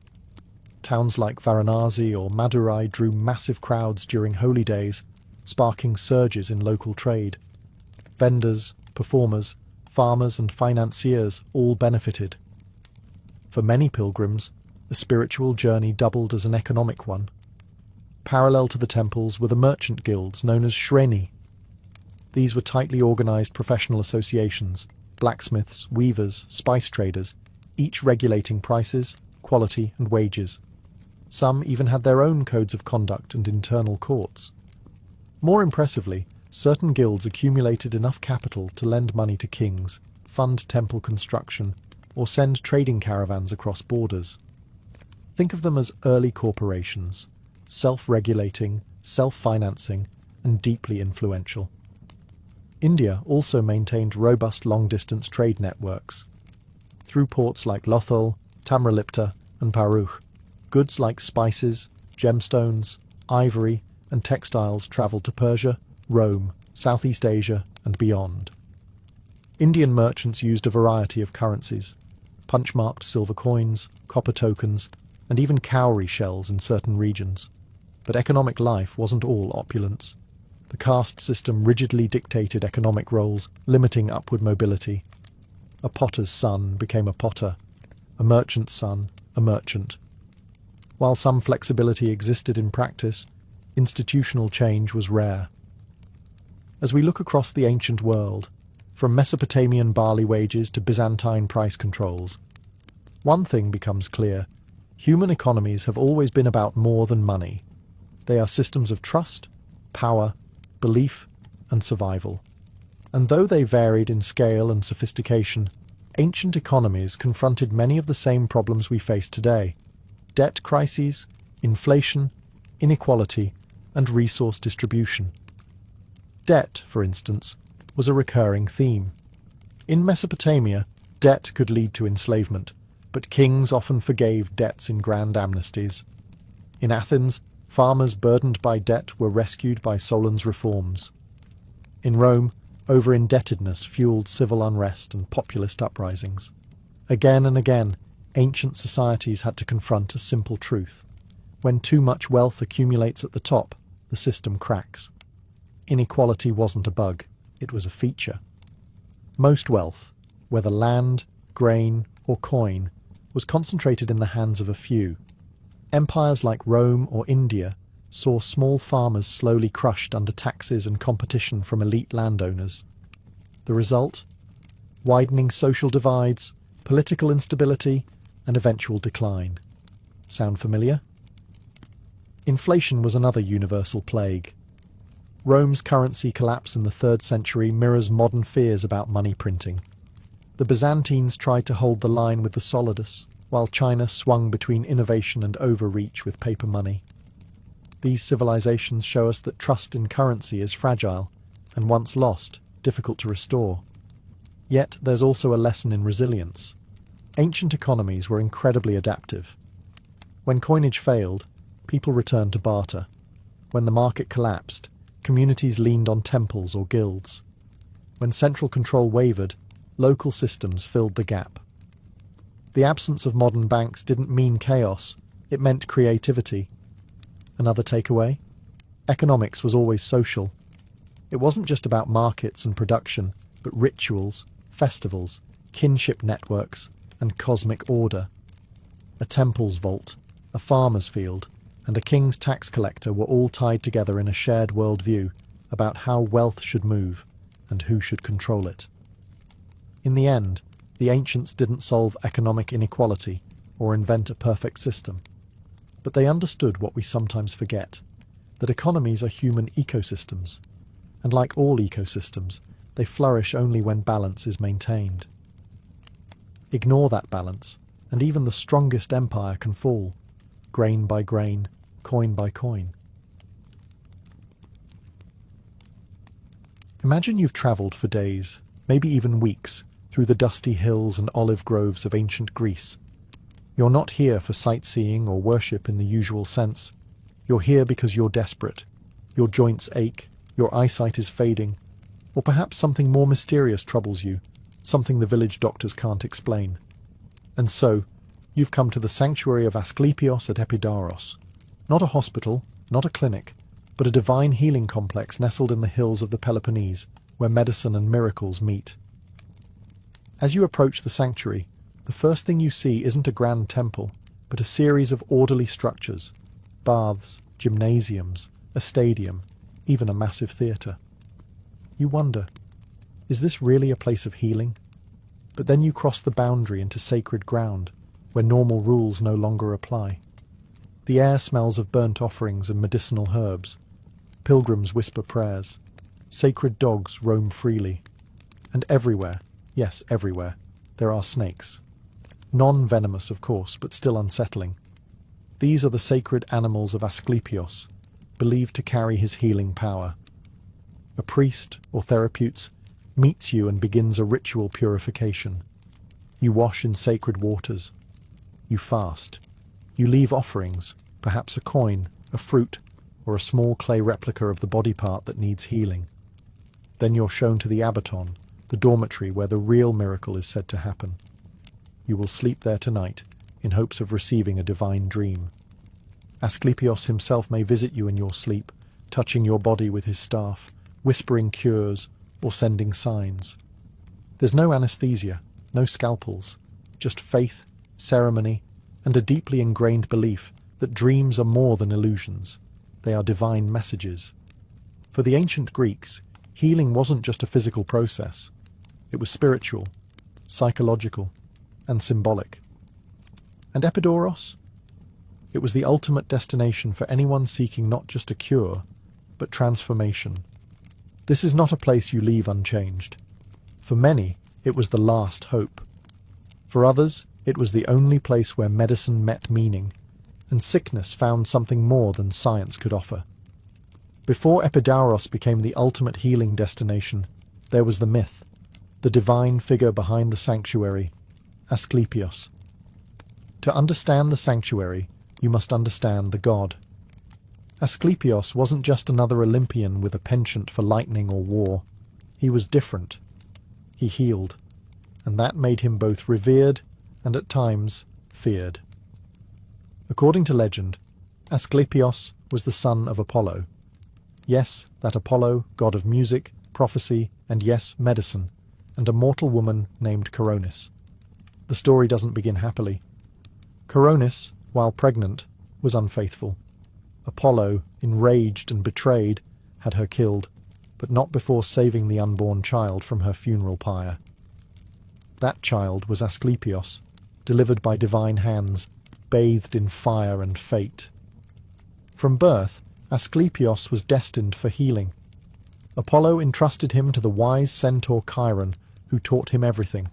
Towns like Varanasi or Madurai drew massive crowds during holy days, sparking surges in local trade. Vendors, performers, farmers and financiers all benefited. For many pilgrims, a spiritual journey doubled as an economic one. Parallel to the temples were the merchant guilds known as shreni. These were tightly organized professional associations, blacksmiths, weavers, spice traders, each regulating prices, quality and wages. Some even had their own codes of conduct and internal courts. More impressively, certain guilds accumulated enough capital to lend money to kings, fund temple construction, or send trading caravans across borders. Think of them as early corporations, self-regulating, self-financing, and deeply influential. India also maintained robust long-distance trade networks. Through ports like Lothal, Tamralipta, and Bharuch, goods like spices, gemstones, ivory, and textiles travelled to Persia, Rome, Southeast Asia, and beyond. Indian merchants used a variety of currencies: punch-marked silver coins, copper tokens, and even cowrie shells in certain regions. But economic life wasn't all opulence. The caste system rigidly dictated economic roles, limiting upward mobility. A potter's son became a potter, a merchant's son a merchant. While some flexibility existed in practice, institutional change was rare. As we look across the ancient world, from Mesopotamian barley wages to Byzantine price controls, one thing becomes clear: human economies have always been about more than money. They are systems of trust, power, belief, and survival. And though they varied in scale and sophistication, ancient economies confronted many of the same problems we face today: debt crises, inflation, inequality, and resource distribution. Debt, for instance, was a recurring theme. In Mesopotamia, debt could lead to enslavement, but kings often forgave debts in grand amnesties. In Athens, farmers burdened by debt were rescued by Solon's reforms. In Rome, over-indebtedness fueled civil unrest and populist uprisings. Again and again, ancient societies had to confront a simple truth. When too much wealth accumulates at the top, the system cracks. Inequality wasn't a bug, it was a feature. Most wealth, whether land, grain, or coin, was concentrated in the hands of a few. Empires like Rome or India saw small farmers slowly crushed under taxes and competition from elite landowners. The result? Widening social divides, political instability, and eventual decline. Sound familiar? Inflation was another universal plague. Rome's currency collapse in the 3rd century mirrors modern fears about money printing. The Byzantines tried to hold the line with the solidus, while China swung between innovation and overreach with paper money. These civilizations show us that trust in currency is fragile, and once lost, difficult to restore. Yet there's also a lesson in resilience. Ancient economies were incredibly adaptive. When coinage failed, people returned to barter. When the market collapsed, communities leaned on temples or guilds. When central control wavered, local systems filled the gap. The absence of modern banks didn't mean chaos, it meant creativity. Another takeaway? Economics was always social. It wasn't just about markets and production, but rituals, festivals, kinship networks, and cosmic order. A temple's vault, a farmer's field, and a king's tax collector were all tied together in a shared worldview about how wealth should move and who should control it. In the end, the ancients didn't solve economic inequality or invent a perfect system. But they understood what we sometimes forget, that economies are human ecosystems, and like all ecosystems, they flourish only when balance is maintained. Ignore that balance, and even the strongest empire can fall, grain by grain, coin by coin. Imagine you've travelled for days, maybe even weeks, through the dusty hills and olive groves of ancient Greece. You're not here for sightseeing or worship in the usual sense. You're here because you're desperate. Your joints ache, your eyesight is fading, or perhaps something more mysterious troubles you, something the village doctors can't explain. And so, you've come to the sanctuary of Asclepios at Epidaros. Not a hospital, not a clinic, but a divine healing complex nestled in the hills of the Peloponnese, where medicine and miracles meet. As you approach the sanctuary, the first thing you see isn't a grand temple, but a series of orderly structures, baths, gymnasiums, a stadium, even a massive theatre. You wonder, is this really a place of healing? But then you cross the boundary into sacred ground, where normal rules no longer apply. The air smells of burnt offerings and medicinal herbs. Pilgrims whisper prayers. Sacred dogs roam freely. And everywhere, yes, everywhere, there are snakes. Non-venomous, of course, but still unsettling. These are the sacred animals of Asclepios, believed to carry his healing power. A priest, or therapeutes, meets you and begins a ritual purification. You wash in sacred waters. You fast. You leave offerings, perhaps a coin, a fruit, or a small clay replica of the body part that needs healing. Then you're shown to the abaton, the dormitory where the real miracle is said to happen. You will sleep there tonight, in hopes of receiving a divine dream. Asclepios himself may visit you in your sleep, touching your body with his staff, whispering cures, or sending signs. There's no anesthesia, no scalpels, just faith, ceremony, and a deeply ingrained belief that dreams are more than illusions. They are divine messages. For the ancient Greeks, healing wasn't just a physical process. It was spiritual, psychological, and symbolic. And Epidaurus? It was the ultimate destination for anyone seeking not just a cure, but transformation. This is not a place you leave unchanged. For many, it was the last hope. For others, it was the only place where medicine met meaning, and sickness found something more than science could offer. Before Epidaurus became the ultimate healing destination, there was the myth, the divine figure behind the sanctuary, Asclepios. To understand the sanctuary, you must understand the god. Asclepios wasn't just another Olympian with a penchant for lightning or war. He was different. He healed, and that made him both revered and at times feared. According to legend, Asclepios was the son of Apollo. Yes, that Apollo, god of music, prophecy, and yes, medicine, and a mortal woman named Coronis. The story doesn't begin happily. Coronis, while pregnant, was unfaithful. Apollo, enraged and betrayed, had her killed, but not before saving the unborn child from her funeral pyre. That child was Asclepios, delivered by divine hands, bathed in fire and fate. From birth, Asclepios was destined for healing. Apollo entrusted him to the wise centaur Chiron, who taught him everything: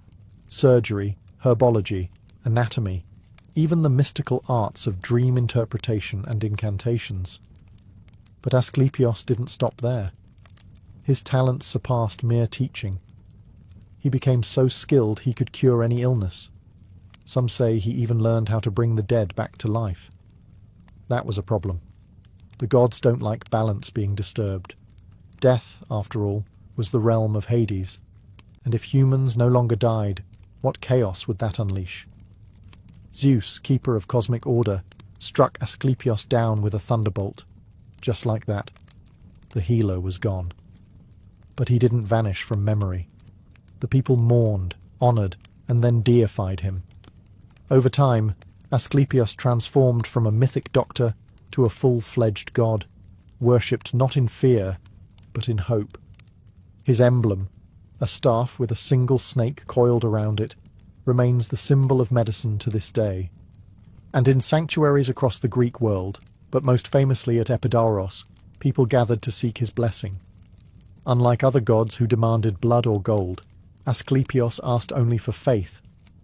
surgery, herbology, anatomy, even the mystical arts of dream interpretation and incantations. But Asclepios didn't stop there. His talents surpassed mere teaching. He became so skilled he could cure any illness. Some say he even learned how to bring the dead back to life. That was a problem. The gods don't like balance being disturbed. Death, after all, was the realm of Hades, and if humans no longer died, what chaos would that unleash? Zeus, keeper of cosmic order, struck Asclepios down with a thunderbolt. Just like that, the healer was gone. But he didn't vanish from memory. The people mourned, honored, and then deified him. Over time, Asclepios transformed from a mythic doctor to a full-fledged god, worshipped not in fear, but in hope. His emblem, a staff with a single snake coiled around it, remains the symbol of medicine to this day. And in sanctuaries across the Greek world, but most famously at Epidaurus, people gathered to seek his blessing. Unlike other gods who demanded blood or gold, Asclepios asked only for faith,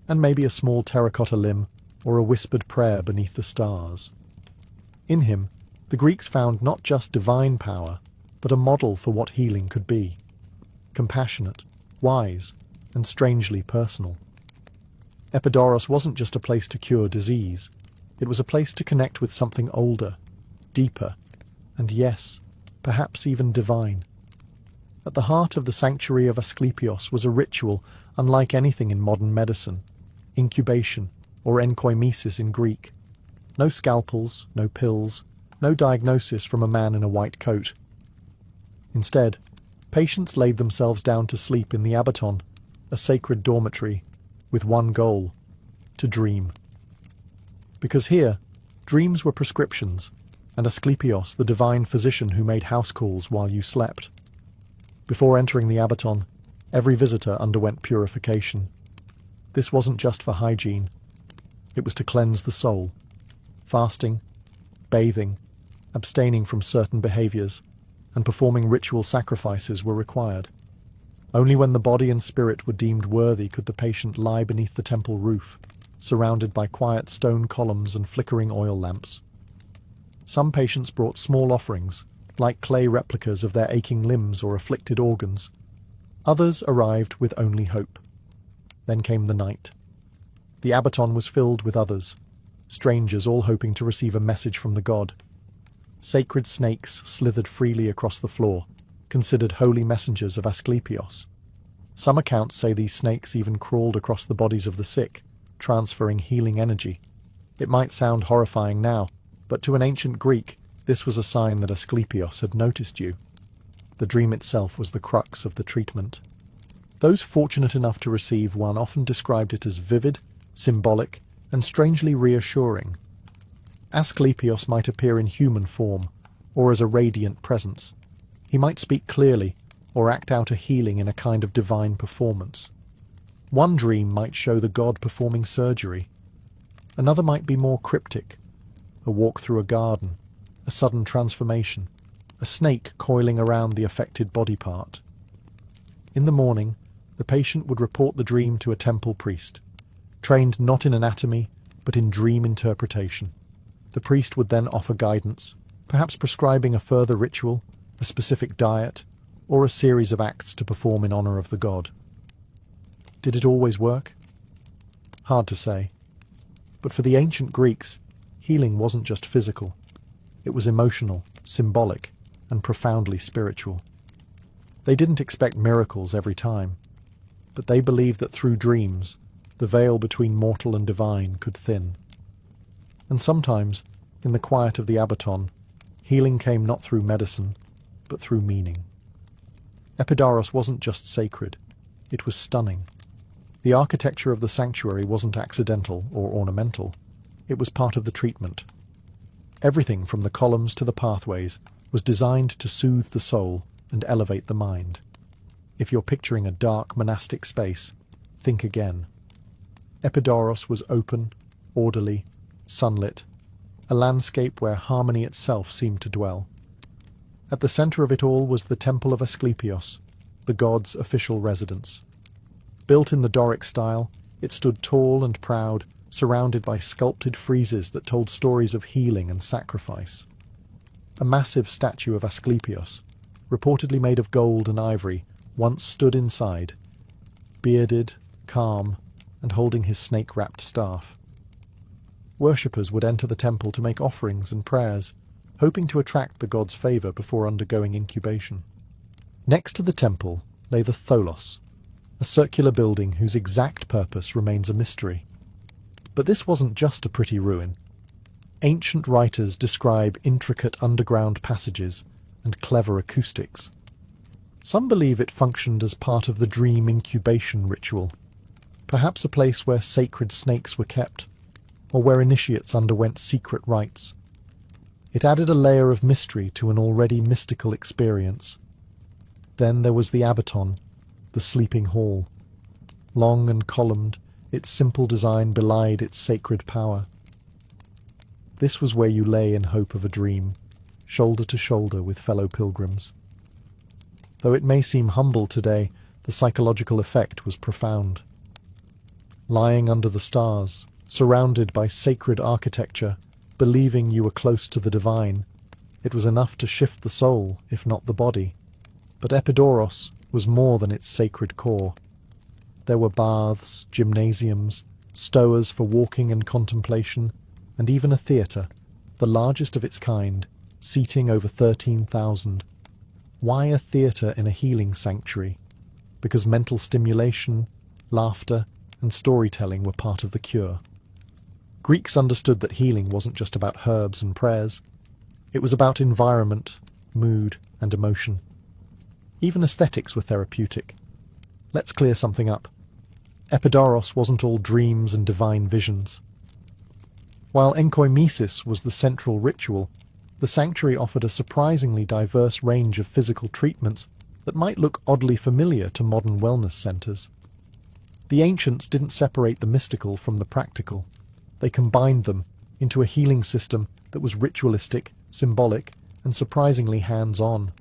and maybe a small terracotta limb or a whispered prayer beneath the stars. In him, the Greeks found not just divine power, but a model for what healing could be: compassionate, wise, and strangely personal. Epidaurus wasn't just a place to cure disease, it was a place to connect with something older, deeper, and yes, perhaps even divine. At the heart of the sanctuary of Asclepios was a ritual unlike anything in modern medicine: incubation, or enkoimesis in Greek. No scalpels, no pills, no diagnosis from a man in a white coat. Instead, patients laid themselves down to sleep in the abaton, a sacred dormitory, with one goal: to dream. Because here, dreams were prescriptions, and Asclepios, the divine physician who made house calls while you slept. Before entering the abaton, every visitor underwent purification. This wasn't just for hygiene. It was to cleanse the soul. Fasting, bathing, abstaining from certain behaviors, and performing ritual sacrifices were required. Only when the body and spirit were deemed worthy could the patient lie beneath the temple roof, surrounded by quiet stone columns and flickering oil lamps. Some patients brought small offerings, like clay replicas of their aching limbs or afflicted organs. Others arrived with only hope. Then came the night. The abaton was filled with others, strangers all hoping to receive a message from the god. Sacred snakes slithered freely across the floor, considered holy messengers of Asclepios. Some accounts say these snakes even crawled across the bodies of the sick, transferring healing energy. It might sound horrifying now, but to an ancient Greek, this was a sign that Asclepios had noticed you. The dream itself was the crux of the treatment. Those fortunate enough to receive one often described it as vivid, symbolic, and strangely reassuring. Asclepios might appear in human form, or as a radiant presence. He might speak clearly, or act out a healing in a kind of divine performance. One dream might show the god performing surgery. Another might be more cryptic: a walk through a garden, a sudden transformation, a snake coiling around the affected body part. In the morning, the patient would report the dream to a temple priest, trained not in anatomy, but in dream interpretation. The priest would then offer guidance, perhaps prescribing a further ritual, a specific diet, or a series of acts to perform in honor of the god. Did it always work? Hard to say. But for the ancient Greeks, healing wasn't just physical. It was emotional, symbolic, and profoundly spiritual. They didn't expect miracles every time, but they believed that through dreams, the veil between mortal and divine could thin. And sometimes, in the quiet of the Abaton, healing came not through medicine, but through meaning. Epidaurus wasn't just sacred, it was stunning. The architecture of the sanctuary wasn't accidental or ornamental, it was part of the treatment. Everything from the columns to the pathways was designed to soothe the soul and elevate the mind. If you're picturing a dark monastic space, think again. Epidaurus was open, orderly, sunlit, a landscape where harmony itself seemed to dwell. At the center of it all was the temple of Asclepios, the god's official residence. Built in the Doric style, it stood tall and proud, surrounded by sculpted friezes that told stories of healing and sacrifice. A massive statue of Asclepios, reportedly made of gold and ivory, once stood inside, bearded, calm, and holding his snake-wrapped staff. Worshippers would enter the temple to make offerings and prayers, hoping to attract the god's favor before undergoing incubation. Next to the temple lay the tholos, a circular building whose exact purpose remains a mystery. But this wasn't just a pretty ruin. Ancient writers describe intricate underground passages and clever acoustics. Some believe it functioned as part of the dream incubation ritual, perhaps a place where sacred snakes were kept, or where initiates underwent secret rites. It added a layer of mystery to an already mystical experience. Then there was the Abaton, the sleeping hall. Long and columned, its simple design belied its sacred power. This was where you lay in hope of a dream, shoulder to shoulder with fellow pilgrims. Though it may seem humble today, the psychological effect was profound. Lying under the stars, surrounded by sacred architecture, believing you were close to the divine, it was enough to shift the soul, if not the body. But Epidaurus was more than its sacred core. There were baths, gymnasiums, stowers for walking and contemplation, and even a theatre, the largest of its kind, seating over 13,000. Why a theatre in a healing sanctuary? Because mental stimulation, laughter, and storytelling were part of the cure. Greeks understood that healing wasn't just about herbs and prayers. It was about environment, mood, and emotion. Even aesthetics were therapeutic. Let's clear something up. Epidaurus wasn't all dreams and divine visions. While enkoimesis was the central ritual, the sanctuary offered a surprisingly diverse range of physical treatments that might look oddly familiar to modern wellness centers. The ancients didn't separate the mystical from the practical. They combined them into a healing system that was ritualistic, symbolic, and surprisingly hands-on.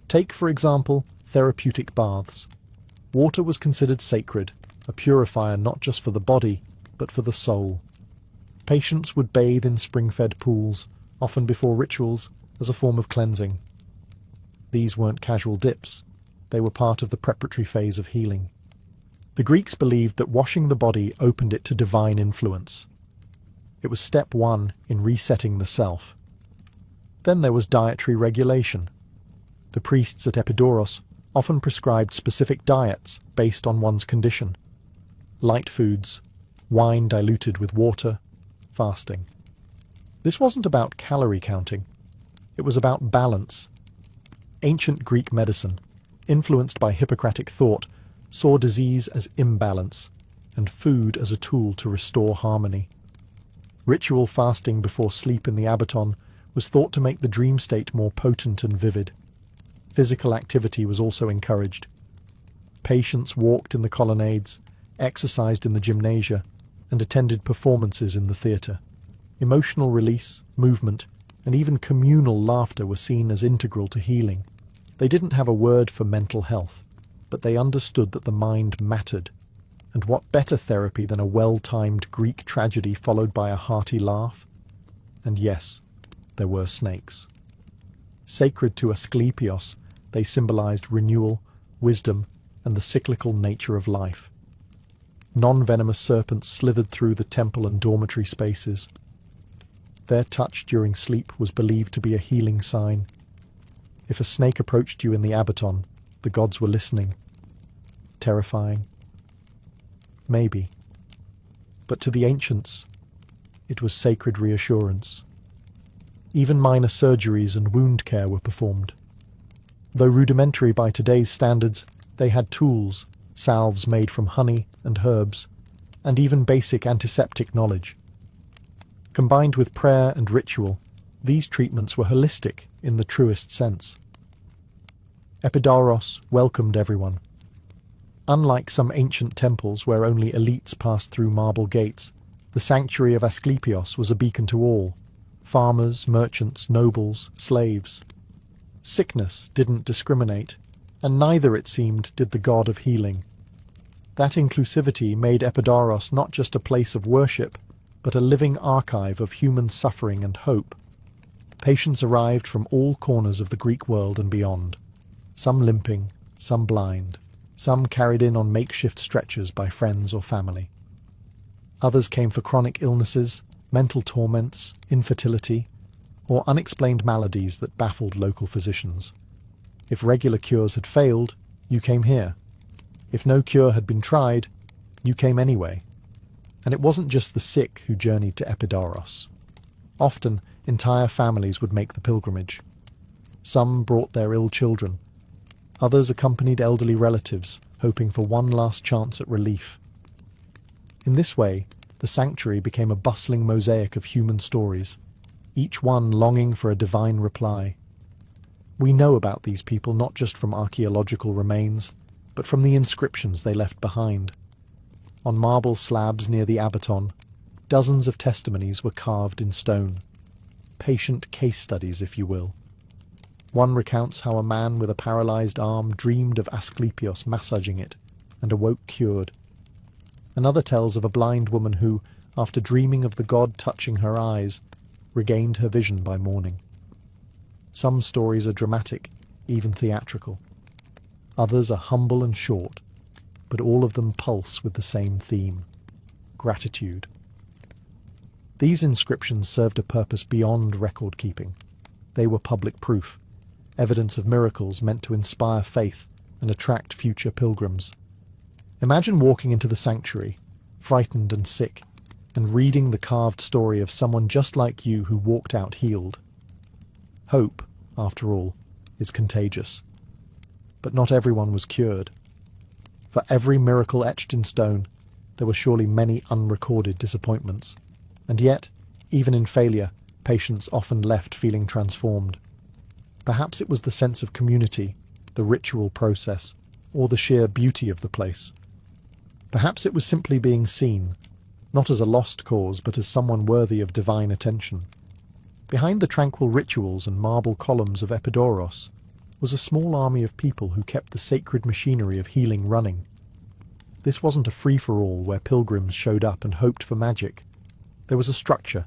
Take, for example, therapeutic baths. Water was considered sacred, a purifier not just for the body, but for the soul. Patients would bathe in spring-fed pools, often before rituals, as a form of cleansing. These weren't casual dips. They were part of the preparatory phase of healing. The Greeks believed that washing the body opened it to divine influence. It was step one in resetting the self. Then there was dietary regulation. The priests at Epidaurus often prescribed specific diets based on one's condition. Light foods, wine diluted with water, fasting. This wasn't about calorie counting. It was about balance. Ancient Greek medicine, influenced by Hippocratic thought, saw disease as imbalance and food as a tool to restore harmony. Ritual fasting before sleep in the Abaton was thought to make the dream state more potent and vivid. Physical activity was also encouraged. Patients walked in the colonnades, exercised in the gymnasia, and attended performances in the theatre. Emotional release, movement, and even communal laughter were seen as integral to healing. They didn't have a word for mental health, but they understood that the mind mattered. And what better therapy than a well-timed Greek tragedy followed by a hearty laugh? And yes, there were snakes. Sacred to Asclepios, they symbolized renewal, wisdom, and the cyclical nature of life. Non-venomous serpents slithered through the temple and dormitory spaces. Their touch during sleep was believed to be a healing sign. If a snake approached you in the abaton, the gods were listening. Terrifying? Maybe. But to the ancients, it was sacred reassurance. Even minor surgeries and wound care were performed. Though rudimentary by today's standards, they had tools, salves made from honey and herbs, and even basic antiseptic knowledge. Combined with prayer and ritual, these treatments were holistic in the truest sense. Epidaurus welcomed everyone. Unlike some ancient temples where only elites passed through marble gates, the sanctuary of Asclepios was a beacon to all: farmers, merchants, nobles, slaves. Sickness didn't discriminate, and neither, it seemed, did the god of healing. That inclusivity made Epidaurus not just a place of worship, but a living archive of human suffering and hope. Patients arrived from all corners of the Greek world and beyond, some limping, some blind, some carried in on makeshift stretchers by friends or family. Others came for chronic illnesses, mental torments, infertility, or unexplained maladies that baffled local physicians. If regular cures had failed, you came here. If no cure had been tried, you came anyway. And it wasn't just the sick who journeyed to Epidaurus. Often, entire families would make the pilgrimage. Some brought their ill children. Others accompanied elderly relatives, hoping for one last chance at relief. In this way, the sanctuary became a bustling mosaic of human stories, each one longing for a divine reply. We know about these people not just from archaeological remains, but from the inscriptions they left behind. On marble slabs near the abaton, dozens of testimonies were carved in stone. Patient case studies, if you will. One recounts how a man with a paralyzed arm dreamed of Asclepios massaging it, and awoke cured. Another tells of a blind woman who, after dreaming of the god touching her eyes, regained her vision by morning. Some stories are dramatic, even theatrical. Others are humble and short, but all of them pulse with the same theme: gratitude. These inscriptions served a purpose beyond record-keeping. They were public proof, evidence of miracles meant to inspire faith and attract future pilgrims. Imagine walking into the sanctuary, frightened and sick, and reading the carved story of someone just like you who walked out healed. Hope, after all, is contagious. But not everyone was cured. For every miracle etched in stone, there were surely many unrecorded disappointments. And yet, even in failure, patients often left feeling transformed. Perhaps it was the sense of community, the ritual process, or the sheer beauty of the place. Perhaps it was simply being seen, not as a lost cause, but as someone worthy of divine attention. Behind the tranquil rituals and marble columns of Epidaurus was a small army of people who kept the sacred machinery of healing running. This wasn't a free-for-all where pilgrims showed up and hoped for magic. There was a structure,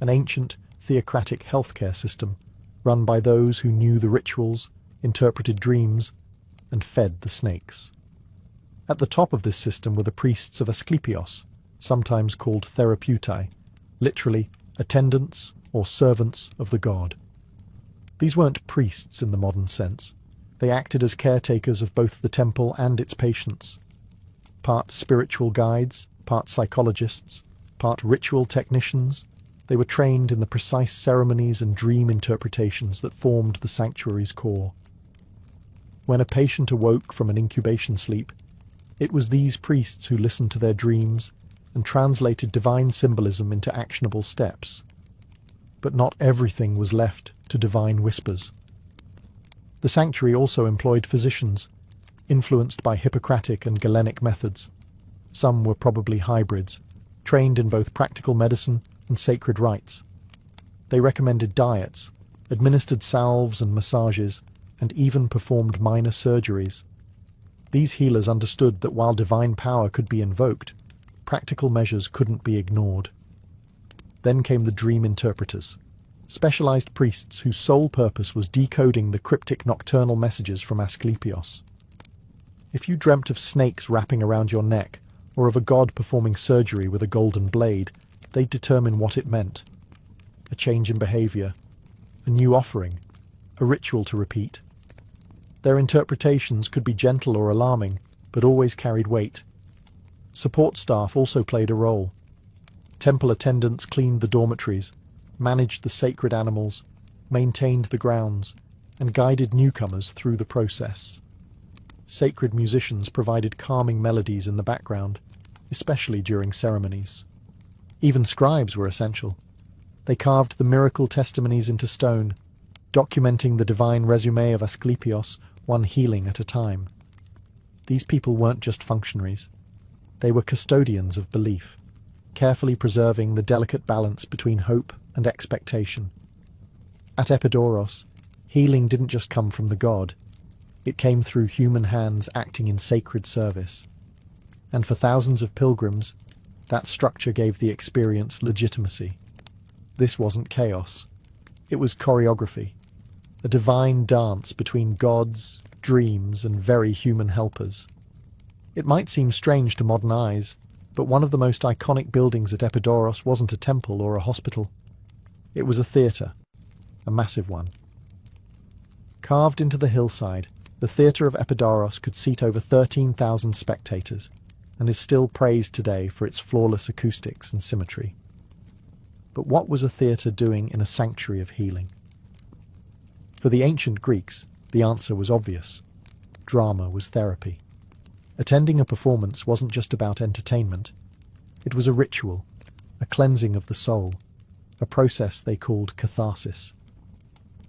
an ancient, theocratic healthcare system, run by those who knew the rituals, interpreted dreams, and fed the snakes. At the top of this system were the priests of Asclepios, sometimes called therapeutai, literally attendants or servants of the god. These weren't priests in the modern sense. They acted as caretakers of both the temple and its patients. Part spiritual guides, part psychologists, part ritual technicians, they were trained in the precise ceremonies and dream interpretations that formed the sanctuary's core. When a patient awoke from an incubation sleep, it was these priests who listened to their dreams and translated divine symbolism into actionable steps. But not everything was left to divine whispers. The sanctuary also employed physicians, influenced by Hippocratic and Galenic methods. Some were probably hybrids, trained in both practical medicine and sacred rites. They recommended diets, administered salves and massages, and even performed minor surgeries. These healers understood that while divine power could be invoked, practical measures couldn't be ignored. Then came the dream interpreters, specialized priests whose sole purpose was decoding the cryptic nocturnal messages from Asclepios. If you dreamt of snakes wrapping around your neck, or of a god performing surgery with a golden blade, they'd determine what it meant. A change in behavior, a new offering, a ritual to repeat. Their interpretations could be gentle or alarming, but always carried weight. Support staff also played a role. Temple attendants cleaned the dormitories, managed the sacred animals, maintained the grounds, and guided newcomers through the process. Sacred musicians provided calming melodies in the background, especially during ceremonies. Even scribes were essential. They carved the miracle testimonies into stone, documenting the divine resume of Asclepios, one healing at a time. These people weren't just functionaries. They were custodians of belief, carefully preserving the delicate balance between hope and expectation. At Epidaurus, healing didn't just come from the god. It came through human hands acting in sacred service. And for thousands of pilgrims, that structure gave the experience legitimacy. This wasn't chaos. It was choreography, a divine dance between gods, dreams, and very human helpers. It might seem strange to modern eyes, but one of the most iconic buildings at Epidaurus wasn't a temple or a hospital. It was a theatre, a massive one. Carved into the hillside, the theatre of Epidaurus could seat over 13,000 spectators, and is still praised today for its flawless acoustics and symmetry. But what was a theatre doing in a sanctuary of healing? For the ancient Greeks, the answer was obvious. Drama was therapy. Attending a performance wasn't just about entertainment. It was a ritual, a cleansing of the soul, a process they called catharsis.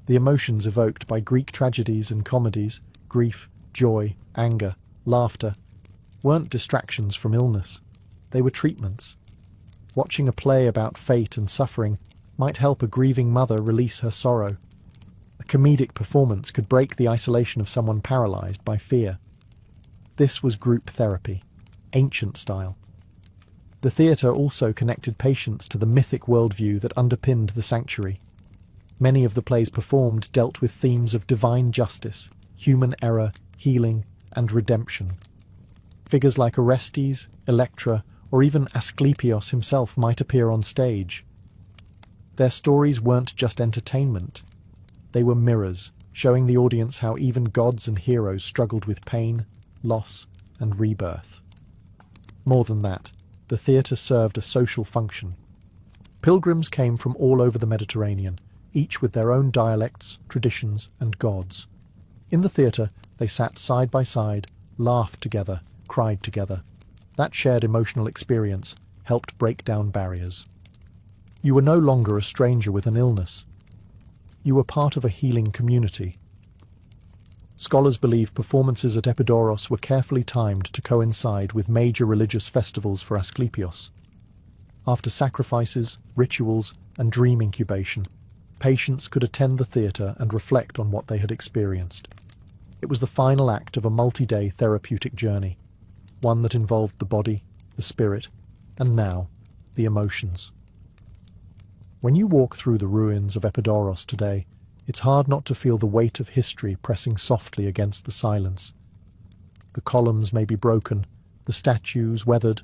The emotions evoked by Greek tragedies and comedies, grief, joy, anger, laughter, weren't distractions from illness. They were treatments. Watching a play about fate and suffering might help a grieving mother release her sorrow. A comedic performance could break the isolation of someone paralyzed by fear. This was group therapy, ancient style. The theatre also connected patients to the mythic worldview that underpinned the sanctuary. Many of the plays performed dealt with themes of divine justice, human error, healing, and redemption. Figures like Orestes, Electra, or even Asclepios himself might appear on stage. Their stories weren't just entertainment. They were mirrors, showing the audience how even gods and heroes struggled with pain, loss, and rebirth. More than that, the theatre served a social function. Pilgrims came from all over the Mediterranean, each with their own dialects, traditions, and gods. In the theatre, they sat side by side, laughed together, cried together. That shared emotional experience helped break down barriers. You were no longer a stranger with an illness. You were part of a healing community. Scholars believe performances at Epidaurus were carefully timed to coincide with major religious festivals for Asclepios. After sacrifices, rituals, and dream incubation, patients could attend the theatre and reflect on what they had experienced. It was the final act of a multi-day therapeutic journey, one that involved the body, the spirit, and now, the emotions. When you walk through the ruins of Epidaurus today, it's hard not to feel the weight of history pressing softly against the silence. The columns may be broken, the statues weathered,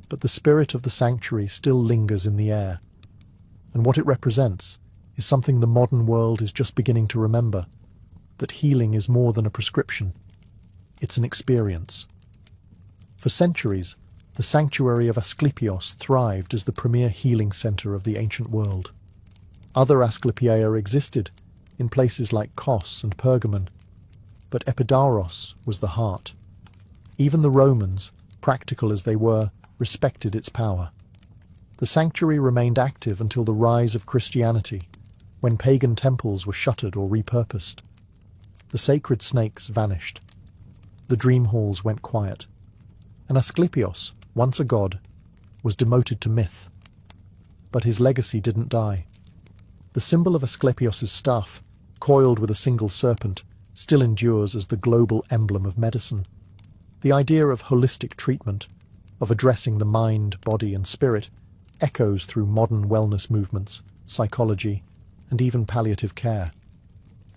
but the spirit of the sanctuary still lingers in the air. And what it represents is something the modern world is just beginning to remember, that healing is more than a prescription. It's an experience. For centuries, the sanctuary of Asclepios thrived as the premier healing center of the ancient world. Other Asclepieia existed, in places like Kos and Pergamon, but Epidaurus was the heart. Even the Romans, practical as they were, respected its power. The sanctuary remained active until the rise of Christianity, when pagan temples were shuttered or repurposed. The sacred snakes vanished. The dream halls went quiet. And Asclepios, once a god, was demoted to myth. But his legacy didn't die. The symbol of Asclepios' staff, coiled with a single serpent, still endures as the global emblem of medicine. The idea of holistic treatment, of addressing the mind, body, and spirit, echoes through modern wellness movements, psychology, and even palliative care.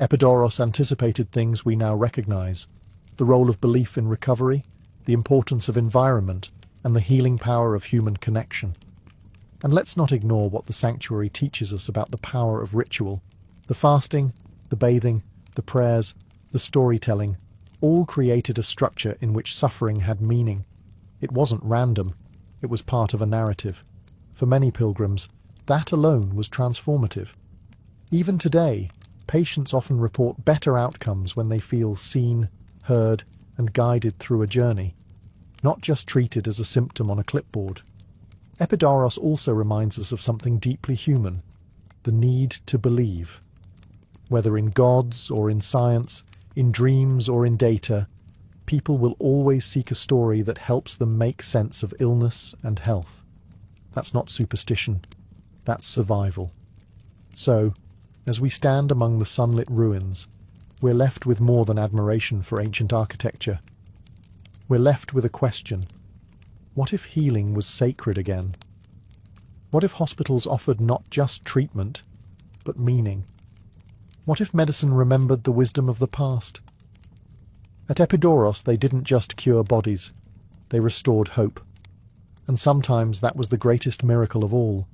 Epidaurus anticipated things we now recognize: the role of belief in recovery, the importance of environment, and the healing power of human connection. And let's not ignore what the sanctuary teaches us about the power of ritual. The fasting, the bathing, the prayers, the storytelling, all created a structure in which suffering had meaning. It wasn't random, it was part of a narrative. For many pilgrims, that alone was transformative. Even today, patients often report better outcomes when they feel seen, heard, and guided through a journey, not just treated as a symptom on a clipboard. Epidaurus also reminds us of something deeply human: the need to believe. Whether in gods or in science, in dreams or in data, people will always seek a story that helps them make sense of illness and health. That's not superstition, that's survival. So, as we stand among the sunlit ruins, we're left with more than admiration for ancient architecture. We're left with a question: what if healing was sacred again? What if hospitals offered not just treatment, but meaning? What if medicine remembered the wisdom of the past? At Epidaurus, they didn't just cure bodies, they restored hope. And sometimes that was the greatest miracle of all.